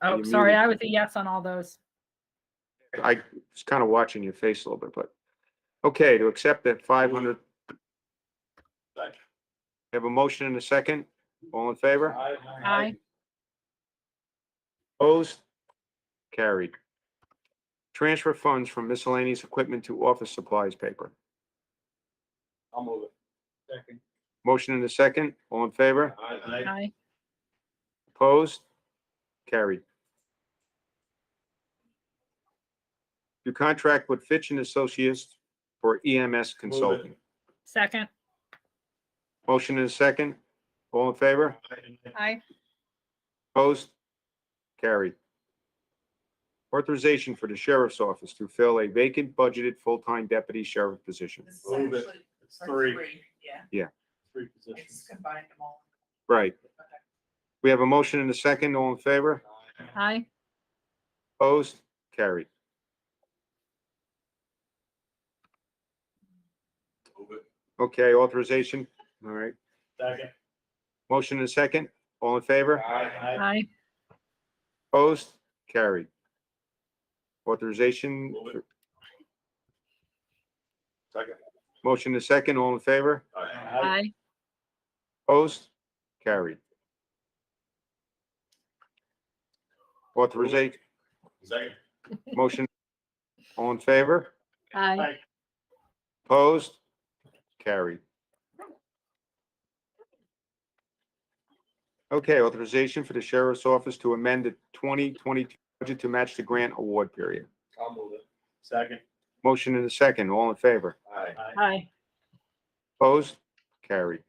Oh, You sorry, muted. I was a yes on all those. I was kind of watching your face a little bit, but, okay, to accept that 500. Have a motion and a second. All in favor? Aye. Opposed? Carried. Transfer funds from miscellaneous equipment to office supplies paper. I'll move it. Second. Motion and a second. All in favor? Aye. Opposed? Carried. To contract with Fitch and Associates for EMS consulting. Second. Motion and a second. All in favor? Aye. Opposed? Carried. Authorization for the Sheriff's Office to fill a vacant budgeted full-time deputy sheriff position. This is Move it. actually It's for three. Yeah, Three it's positions. combined them all. Right. Okay. We have a motion and a second. All in favor? Aye. Opposed? Carried. Move it. Okay, authorization. All right. Second. Motion and a second. All in favor? Aye. Opposed? Carried. Authorization. Move it. Second. Motion and a second. All in favor? Aye. Opposed? Carried. Authorization. Second. Motion. All in favor? Aye. Opposed? Carried. Okay, authorization for the Sheriff's Office to amend the 2022 budget to match the grant award period. I'll move it. Second. Motion in a second. All in favor? Aye. Aye. Opposed? Carried.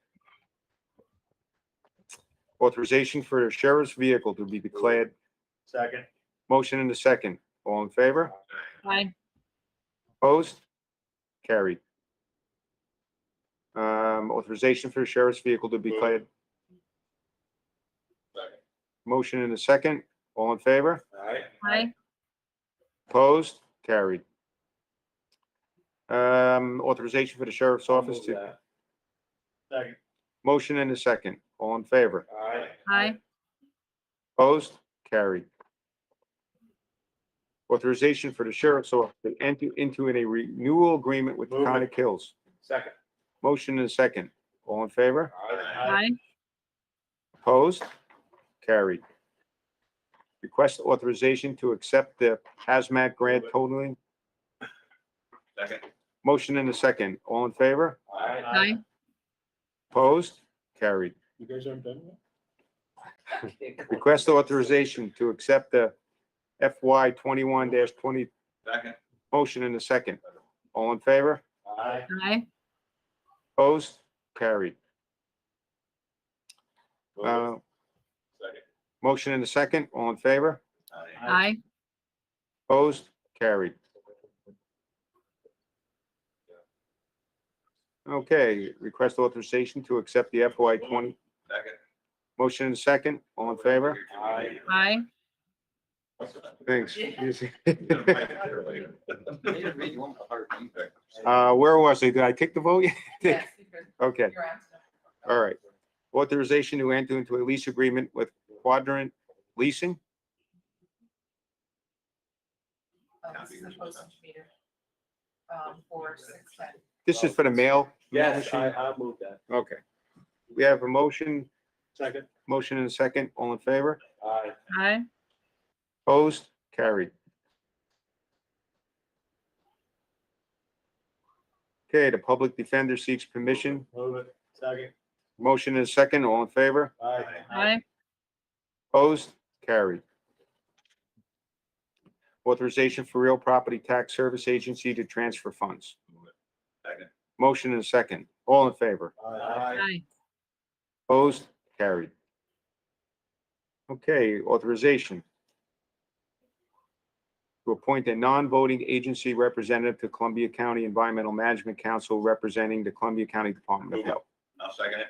Authorization for a sheriff's vehicle to be declared. Second. Motion in a second. All in favor? Aye. Opposed? Carried. Authorization for a sheriff's vehicle to be declared. Second. Motion in a second. All in favor? Aye. Aye. Opposed? Carried. Authorization for the sheriff's I'll office move to, that. Second. motion in a second. All in favor? Aye. Aye. Opposed? Carried. Authorization for the sheriff's office to enter into a renewal agreement with Move it. Conic Hills. Second. Motion and a second. All in favor? Aye. Opposed? Carried. Request authorization to accept the hazmat grant totaling. Second. Motion and a second. All in favor? Aye. Opposed? Carried. You guys aren't done yet? Request authorization to accept the FY 21-20. Second. Motion and a second. All in favor? Aye. Aye. Opposed? Carried. Move Uh, Second. motion and a second. All in favor? Aye. Opposed? Carried. Okay, request authorization to accept the FY 20. Second. Motion and a second. All in favor? Aye. Thanks. Uh, Where was I? Did I take the vote? Yes, because Okay, you're on. all right. Authorization to enter into a lease agreement with Quadrant Leasing. This is the postage meter. For 610. This is for the mail. Yes, I'll move that. Okay. We have a motion, Second. motion and a second. All in favor? Aye. Aye. Opposed? Carried. Okay, the public defender seeks permission. Move it. Second. Motion and a second. All in favor? Aye. Aye. Opposed? Carried. Authorization for real property tax service agency to transfer funds. Second. Motion and a second. All in favor? Aye. Aye. Opposed? Carried. Okay, authorization to appoint a non-voting agency representative to Columbia County Environmental Management Council representing the Columbia County Department of Health. I'll second it.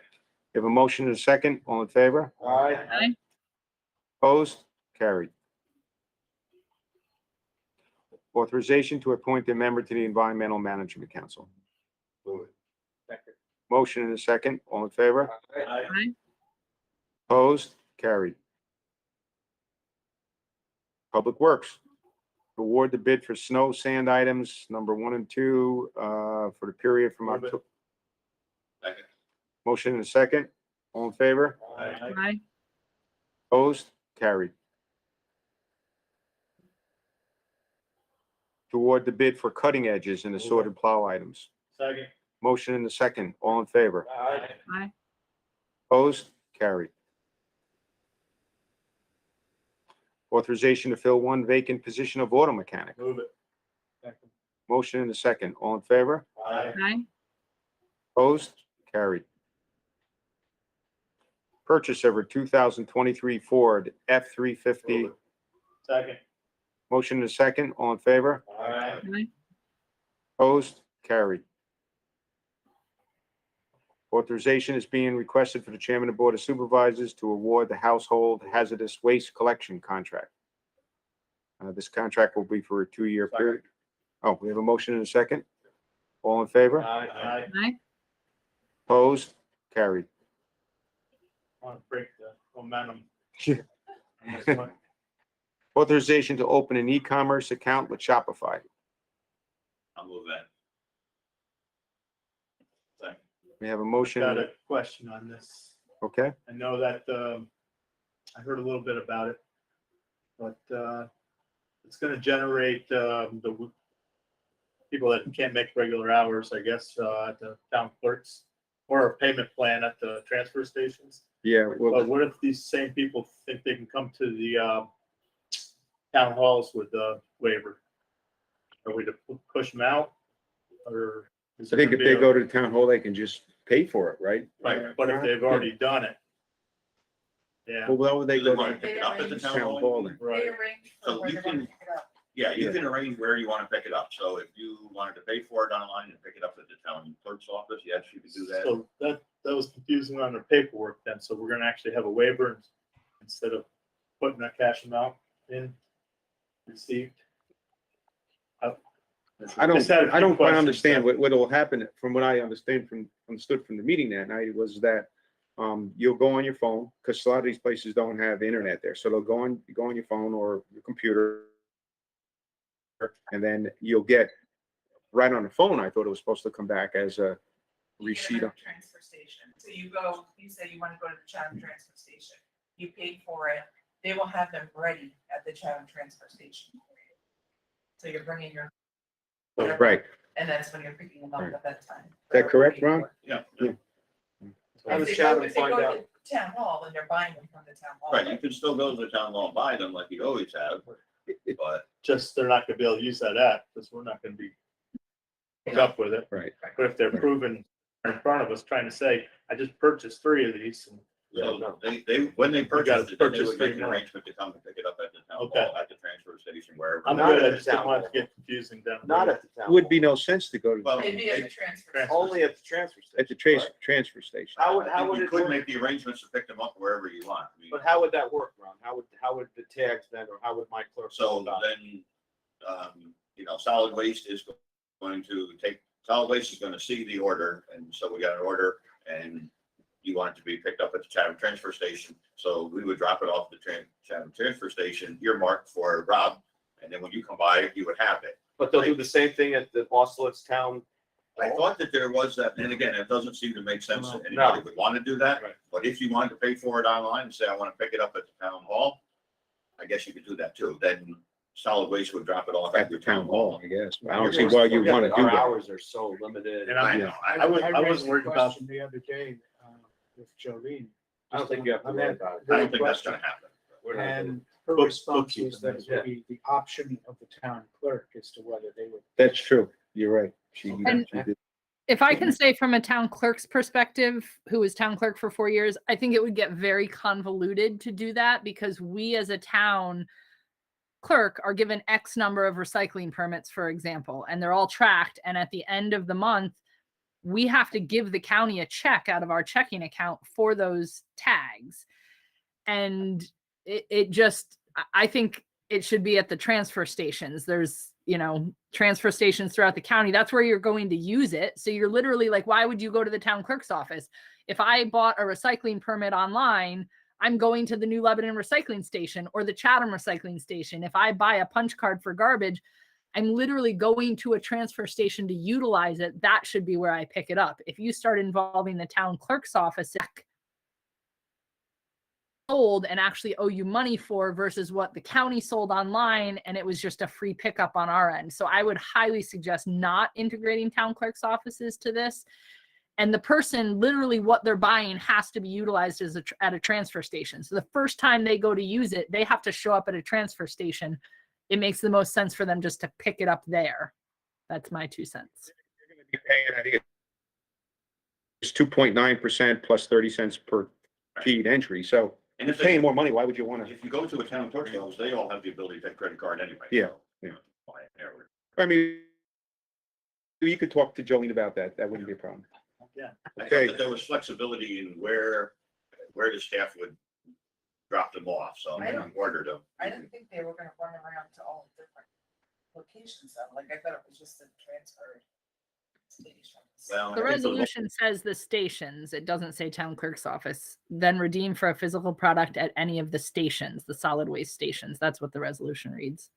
We have a motion and a second. All in favor? Aye. Aye. Opposed? Carried. Authorization to appoint a member to the Environmental Management Council. Move it. Second. Motion and a second. All in favor? Aye. Aye. Opposed? Carried. Public Works. Award the bid for snow sand items number 1 and 2 for the period from Move it. October. Second. Motion and a second. All in favor? Aye. Aye. Opposed? Carried. To award the bid for cutting edges and assorted plow items. Second. Motion and a second. All in favor? Aye. Aye. Opposed? Carried. Authorization to fill one vacant position of auto mechanic. Move it. Second. Motion and a second. All in favor? Aye. Aye. Opposed? Carried. Purchase of a 2023 Ford F-350. Move it. Second. Motion and a second. All in favor? Aye. Aye. Opposed? Carried. Authorization is being requested for the Chairman of the Board of Supervisors to award the household hazardous waste collection contract. This contract will be for a 2-year period. Oh, we have a motion and a second. All in favor? Aye. Aye. Opposed? Carried. Want to break the momentum. Authorization to open an e-commerce account with Shopify. I'll move that. Second. We have a motion. Got a question on this. Okay, I know that, I heard a little bit about it, but, it's gonna generate, the people that can't make regular hours, I guess, at the town clerks, or a payment plan at the transfer stations. yeah, But well, what if these same people think they can come to the, town halls with a waiver? Are we to push them out, or? is I it think if gonna be they a- go to the town hall, they can just pay for it, right? Right, but if they've already done it. Yeah, Well, why would they go Want to to pick it up at the town town hall hall? then? right. They arrange So for where you they're gonna can- pick it up. Yeah, you can arrange where you want to pick it up. So if you wanted to pay for it online and pick it up at the town clerk's office, yes, you could do that. So that was confusing on the paperwork then, so we're gonna actually have a waiver instead of putting a cash amount in received. I Just had a I few don't quite questions, understand so- what will happen, from what I understood from the meeting that night, was that you'll go on your phone, because a lot of these places don't have internet there, so they'll go on your phone or your computer, and then you'll get, right on the phone, I thought it was supposed to come back as a You get receipt. them at the transfer station. So you go, you say you want to go to the Chatham transfer station. You pay for it. They will have them ready at the Chatham transfer station. So you're bringing your, Right, and that's when you're picking them up Right. at that time. Is that correct, Ron? Yeah, How does If they Chatham go, if they find go out? to town hall, then they're buying them from the town hall. right, you can still go to the town hall and buy them like you always have, but Just, they're not gonna be able to use that app, because we're not gonna be hooked up with it. right. But if they're proven in front of us, trying to say, I just purchased 3 of these, and so they, when they gotta purchase it, then they purchase would make an three more. arrangement to come and pick it up at the town Okay. hall, at the transfer station, wherever. I'm Not good, at I the just didn't town want it to hall. get confusing down. the Not road. at the town. Would be hall. no sense to go to, Well, It'd be at the transfer. Transfer. Only at the transfer station. at the correct? transfer station. How would You it could work? make the arrangements to pick them up wherever you want. I mean, But how would that work, Ron? How would the tags then, or how would my clerk? go So about it? then, solid waste is going to solid waste is gonna see the order, and so we got an order, and you want it to be picked up at the Chatham transfer station, so we would drop it off the Chatham transfer station, earmarked for Rob, and then when you come by, you would have it. But they'll do the same thing at the Austerlitz town. I thought that there was that, and again, it doesn't seem to make sense that No. anybody would want to do that, Right. but if you wanted to pay for it online and say, I want to pick it up at the town hall, I guess you could do that too, then solid waste would drop it off At the your town hall, I guess. I don't see why you Yeah, want to but do our that. hours are so limited. And I I'm, know, I was, I raised wasn't a worried about, question The other day, with Jolene. I don't think you have to on worry that about it. I don't think that's question. gonna happen. We're not doing And her Book- response was that bookkeeping, it would be the option of the town clerk as to whether they would. That's true. You're right. She And- did. If I can say from a town clerk's perspective, who was town clerk for 4 years, I think it would get very convoluted to do that because we as a town clerk are given X number of recycling permits, for example, and they're all tracked. And at the end of the month, we have to give the county a check out of our checking account for those tags. And I think it should be at the transfer stations. There's, transfer stations throughout the county. That's where you're going to use it. So you're literally like, why would you go to the town clerk's office? If I bought a recycling permit online, I'm going to the New Lebanon recycling station or the Chatham recycling station. If I buy a punch card for garbage, I'm literally going to a transfer station to utilize it. That should be where I pick it up. If you start involving the town clerk's office, sold and actually owe you money for versus what the county sold online and it was just a free pickup on our end. So I would highly suggest not integrating town clerk's offices to this. And the person, literally what they're buying has to be utilized at a transfer station. So the first time they go to use it, they have to show up at a transfer station. It makes the most sense for them just to pick it up there. That's my 2 cents. You're gonna be paying, I think it's 2.9% plus 30 cents per feed entry. So And you're if they, paying more money. Why would you want to? if you go to a town clerk's office, they all have the ability to take credit card anyway. Yeah, so, yeah. why ever. I mean, you could talk to Jolene about that. That wouldn't be a problem. yeah. I Okay. thought that there was flexibility in where the staff would drop them off, so I don't- we ordered them. I didn't think they were gonna run around to all different locations though, like I thought it was just a transfer station. Well, The I think resolution says the stations. It doesn't say town clerk's office. Then redeem for a physical product at any of the stations, the solid waste stations. That's what the resolution reads.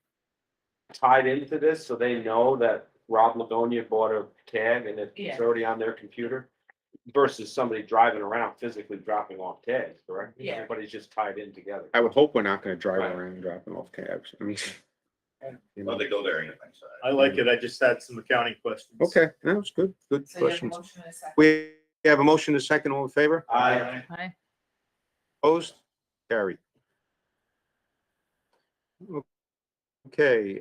Tied into this, so they know that Rob Lagonia bought a tag and it's Yeah. already on their computer. Versus somebody driving around physically dropping off tags, correct? Yeah. Everybody's just tied in together. I would hope we're not going to drive Right. around dropping off cabs. I mean, you Well, know. they go there anyway, so. I like it. I just had some accounting questions. Okay, that was good. Good So you have a questions. motion and a second. We have a motion to second. All in favor? I, Hi. Opposed? Carried. Okay,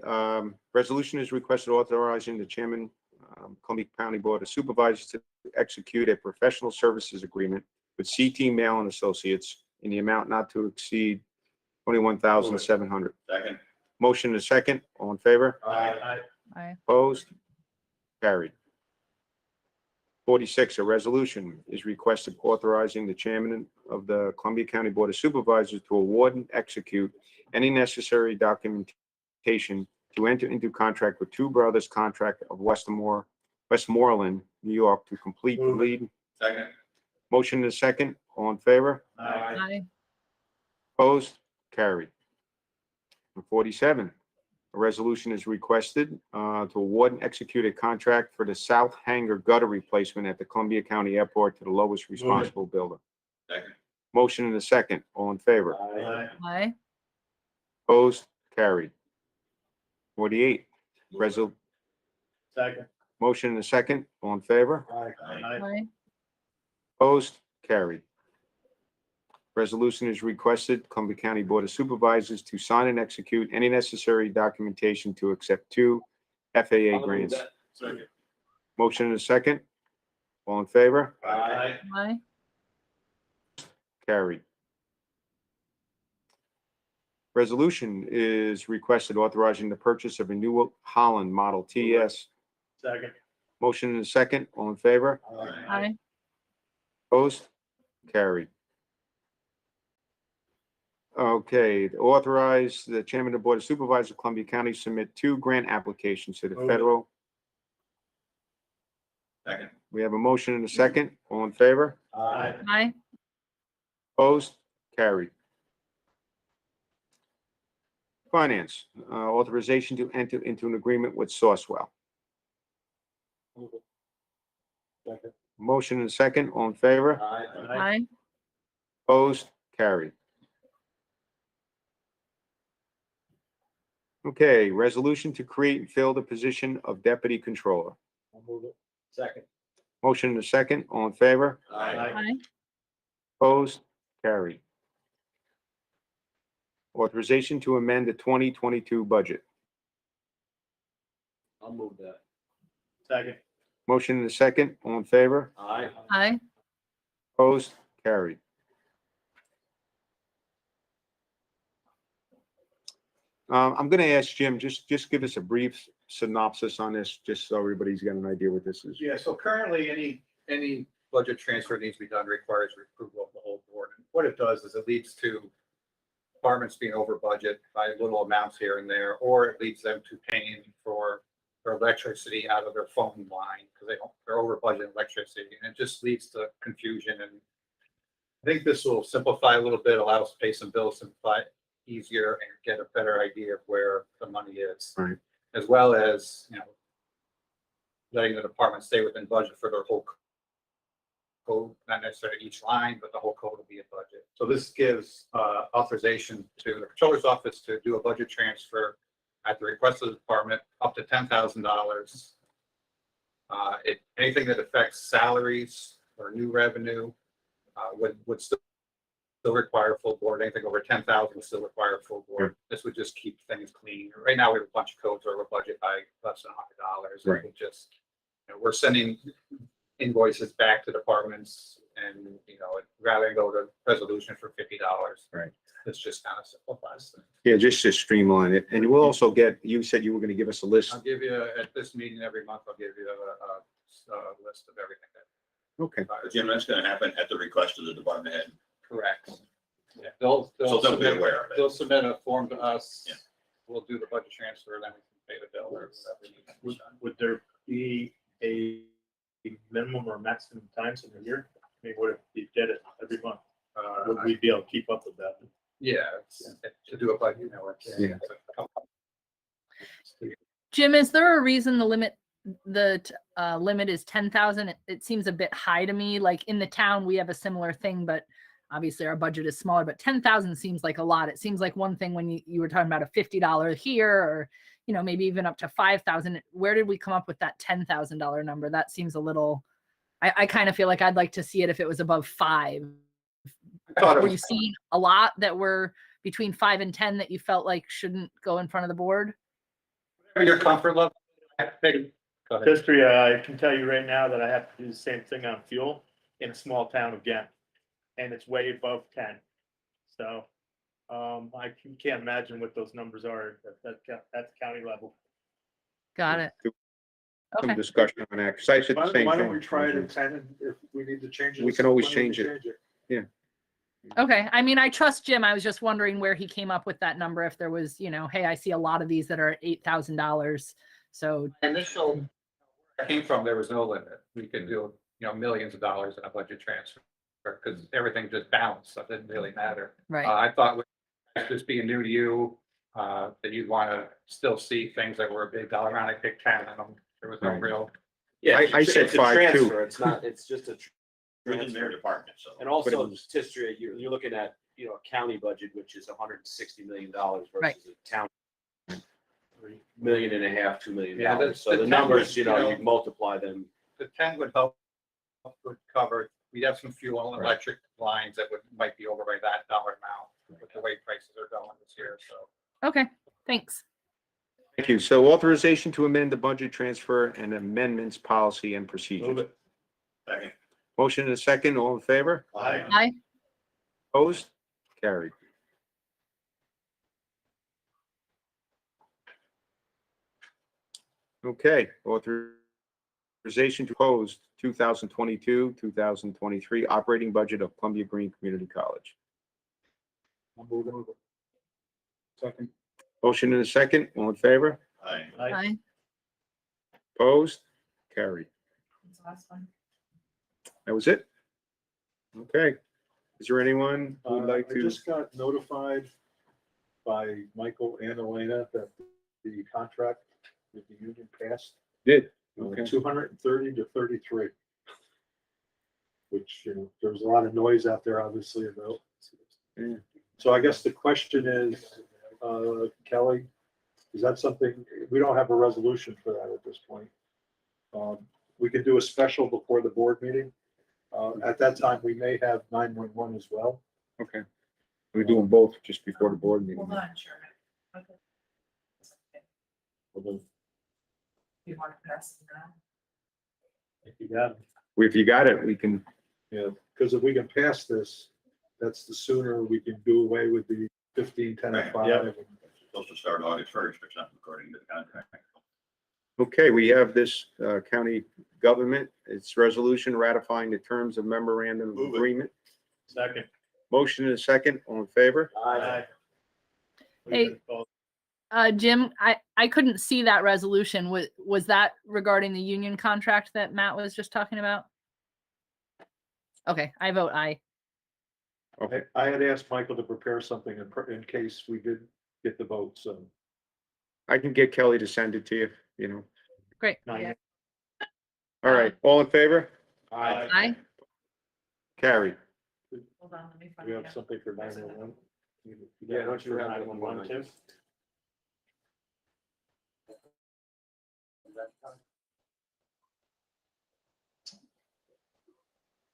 resolution is requested authorizing the chairman, Columbia County Board of Supervisors to execute a professional services agreement with CT Mail and Associates in the amount not to exceed $21,700. Second, Motion is second. All in favor? Hi. Opposed? Carried. 46, a resolution is requested authorizing the chairman of the Columbia County Board of Supervisors to award and execute any necessary documentation to enter into contract with Two Brothers Contract of Westmoreland, New York, to complete the lead. second, Motion is second. All in favor? Hi. Opposed? Carried. 47, a resolution is requested to award and execute a contract for the south hangar gutter replacement at the Columbia County Airport to the lowest responsible builder. Second. Motion and a second. All in favor? Aye. Aye. Opposed? Carried. 48, Second. motion and a second. All in favor? Aye. Aye. Aye. Opposed? Carried. Resolution is requested, Columbia County Board of Supervisors to sign and execute any necessary documentation to accept 2 FAA grants. Second. Motion and a second. All in favor? Aye. Aye. Carried. Resolution is requested authorizing the purchase of a New Holland Model TS. Second. Motion and a second. All in favor? Aye. Opposed? Carried. Okay, authorize the chairman of the Board of Supervisors of Columbia County submit 2 grant applications to the Move it. federal. Second. We have a motion and a second. All in favor? Aye. Aye. Opposed? Carried. Finance, authorization to enter into an agreement with Sourcewell. Second. Motion and a second. All in favor? Aye. Aye. Opposed? Carried. Okay, resolution to create and fill the position of deputy controller. I'll move it. Second. Motion and a second. All in favor? Aye. Aye. Opposed? Carried. Authorization to amend the 2022 budget. I'll move that. Second. Motion and a second. All in favor? Aye. Aye. Opposed? Carried. I'm going to ask Jim, just give us a brief synopsis on this, just so everybody's got an idea what this is. Yeah, so currently, any budget transfer needs to be done requires approval of the whole board. And what it does is it leads to departments being over budget by little amounts here and there, or it leads them to paying for their electricity out of their phone line because they're over budget electricity, and it just leads to confusion. And I think this will simplify a little bit, allow us to pay some bills, simplify it easier, and get a better idea of where the money is. Right. As well as, letting the department stay within budget for their whole code, not necessarily each line, but the whole code will be a budget. So this gives authorization to the controller's office to do a budget transfer at the request of the department up to $10,000. Anything that affects salaries or new revenue would still require full board. Anything over 10,000 would still require full board. This would just keep things clean. Right now, we have a bunch of codes over budget by less than $100. Right. It would just, we're sending invoices back to departments, and rather than go to resolution for $50. Right. This just kind of simplifies things. Yeah, just to streamline it. And we'll also you said you were going to give us a list. I'll give you, at this meeting every month, I'll give you a list of everything that. Okay. Jim, that's gonna happen at the request of the department head. Correct. Yeah, they'll So they'll be submit, aware of it. they'll submit a form to us. Yeah. We'll do the budget transfer, then we can pay the bill or whatever needs to be done. Would there be a minimum or maximum times in a year? I mean, what if you did it every month? Would we be able to keep up with that? Yeah, to do a budget, Yeah. Jim, is there a reason the limit is 10,000? It seems a bit high to me. Like in the town, we have a similar thing, but obviously our budget is smaller, but 10,000 seems like a lot. It seems like one thing when you were talking about a $50 here, or, maybe even up to 5,000. Where did we come up with that $10,000 number? That seems a little, I kind of feel like I'd like to see it if it was above 5. Were you seeing a lot that were between 5 and 10 that you felt like shouldn't go in front of the board? Whatever your comfort level. Go ahead. History, I can tell you right now that I have to do the same thing on fuel in a small town again, and it's way above 10. So I can't imagine what those numbers are at the county level. Got it. Some Okay. discussion on that, because I said the same Why thing. don't we try it at 10, and if we need to change it? We can always why don't we change it. Okay. I mean, I trust Jim. I was just wondering where he came up with that number. If there was, hey, I see a lot of these that are at $8,000. So Initial, where I came from, there was no limit. We could do, millions of dollars in a budget transfer because everything just bounced. So it didn't really matter. right. I thought with this being new to you, that you'd want to still see things that were a big dollar amount. I picked 10, and there was no Right. real. Yeah, I said it's a 5 too. transfer. It's not, it's just a Within their transfer. department, so. And also, But it was- just history, you're looking at, you know, a county budget, which is $160 million Right. versus a town $1.5 million, $2 million. Yeah, So the 10 numbers, was, you know, you know, you multiply them. The 10 would help, would cover, we'd have some fuel and Right. electric lines that might be over by that dollar amount with the way prices are going this year, so. Okay, thanks. Thank you. So authorization to amend the budget transfer and amendments policy and Move procedures. it. Second. Motion and a second, all in favor? Aye. Aye. Opposed? Carried. Okay, authorization to close 2022, 2023 operating budget of Columbia Green Community College. I'll move it. Second. Motion and a second, all in favor? Aye. Aye. Opposed? Carried. That's the last one. That was it? Okay. Is there anyone who would like I to? just got notified by Michael and Elena that the contract with the union passed, Did? Okay. 230 to 33. Which, you know, there's a lot of noise out there, obviously, about. Yeah. So I guess the question is, Kelly, is that something, we don't have a resolution for that at this point. We could do a special before the board meeting. At that time, we may have 911 as well. Okay. We're doing both just before the board meeting. Hold on, Sherman. Okay. Although, You want to pass it now? if you got it. If you got it, we can, Yeah, because if we can pass this, that's the sooner we can do away with the 15, 10, and 5. Right, Supposed to start August 1st or something, according to the contract. okay, we have this county government, it's resolution ratifying the terms of memorandum of Move it. agreement. Second. Motion and a second, all in favor? Aye. Hey. Jim, I couldn't see that resolution. Was that regarding the union contract that Matt was just talking about? Okay, I vote aye. Okay, I had asked Michael to prepare something in case we did get the vote, so. I can get Kelly to send it to you, you know. Great. Yeah. All right, all in favor? Aye. Carried. Hold on, let me find We it. have something for 911. Yeah, don't you have 911 too?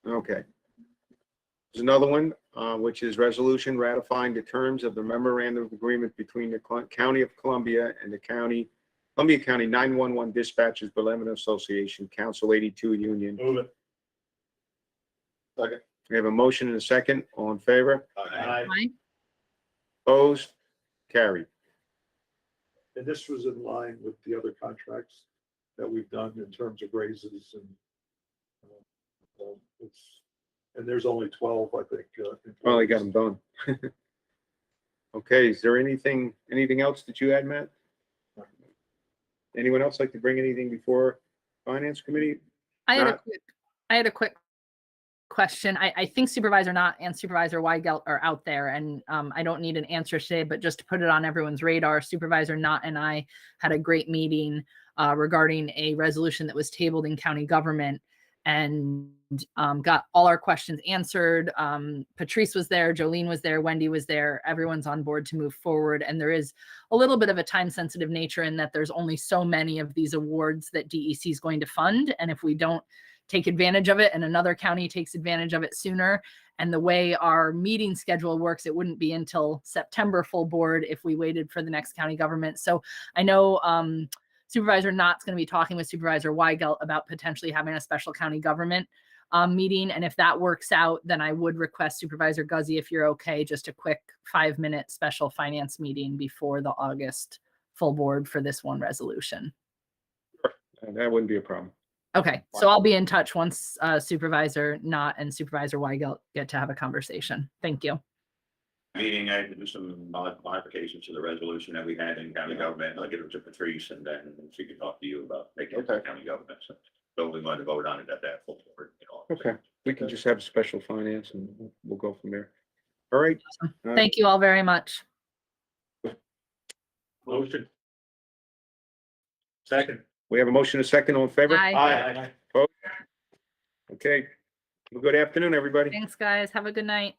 Okay. There's another one, which is resolution ratifying the terms of the memorandum of agreement between the County of Columbia and the Columbia County 911 Dispatchers Benevolent Association, Council 82 Union. Move it. Second. We have a motion and a second. All in favor? Aye. Aye. Opposed? Carried. And this was in line with the other contracts that we've done in terms of raises and. And there's only 12, I think. Finally got them done. Okay, is there anything else that you had, Matt? Anyone else like to bring anything before Finance Committee? I Not- had a quick question. I think Supervisor Knott and Supervisor Weigelt are out there, and I don't need an answer today, but just to put it on everyone's radar, Supervisor Knott and I had a great meeting regarding a resolution that was tabled in county government, and got all our questions answered. Patrice was there, Jolene was there, Wendy was there. Everyone's on board to move forward. And there is a little bit of a time sensitive nature in that there's only so many of these awards that DEC is going to fund. And if we don't take advantage of it and another county takes advantage of it sooner, and the way our meeting schedule works, it wouldn't be until September full board if we waited for the next county government. So I know Supervisor Knott's going to be talking with Supervisor Weigelt about potentially having a special county government meeting. And if that works out, then I would request Supervisor Guzzi, if you're okay, just a quick 5-minute special finance meeting before the August full board for this one resolution. That wouldn't be a problem. Okay, so I'll be in touch once Supervisor Knott and Supervisor Weigelt get to have a conversation. Thank you. Meeting, I had to do some modifications to the resolution that we had in county government. I'll give it to Patrice and then she can talk to you about making it to county government. So we want to vote on it at that full board. Okay, we can just have a special finance and we'll go from there. All right. Thank you all very much. Motion. Second. We have a motion, a second, all in favor? Aye. Aye. Okay. Well, good afternoon, everybody. Thanks, guys. Have a good night.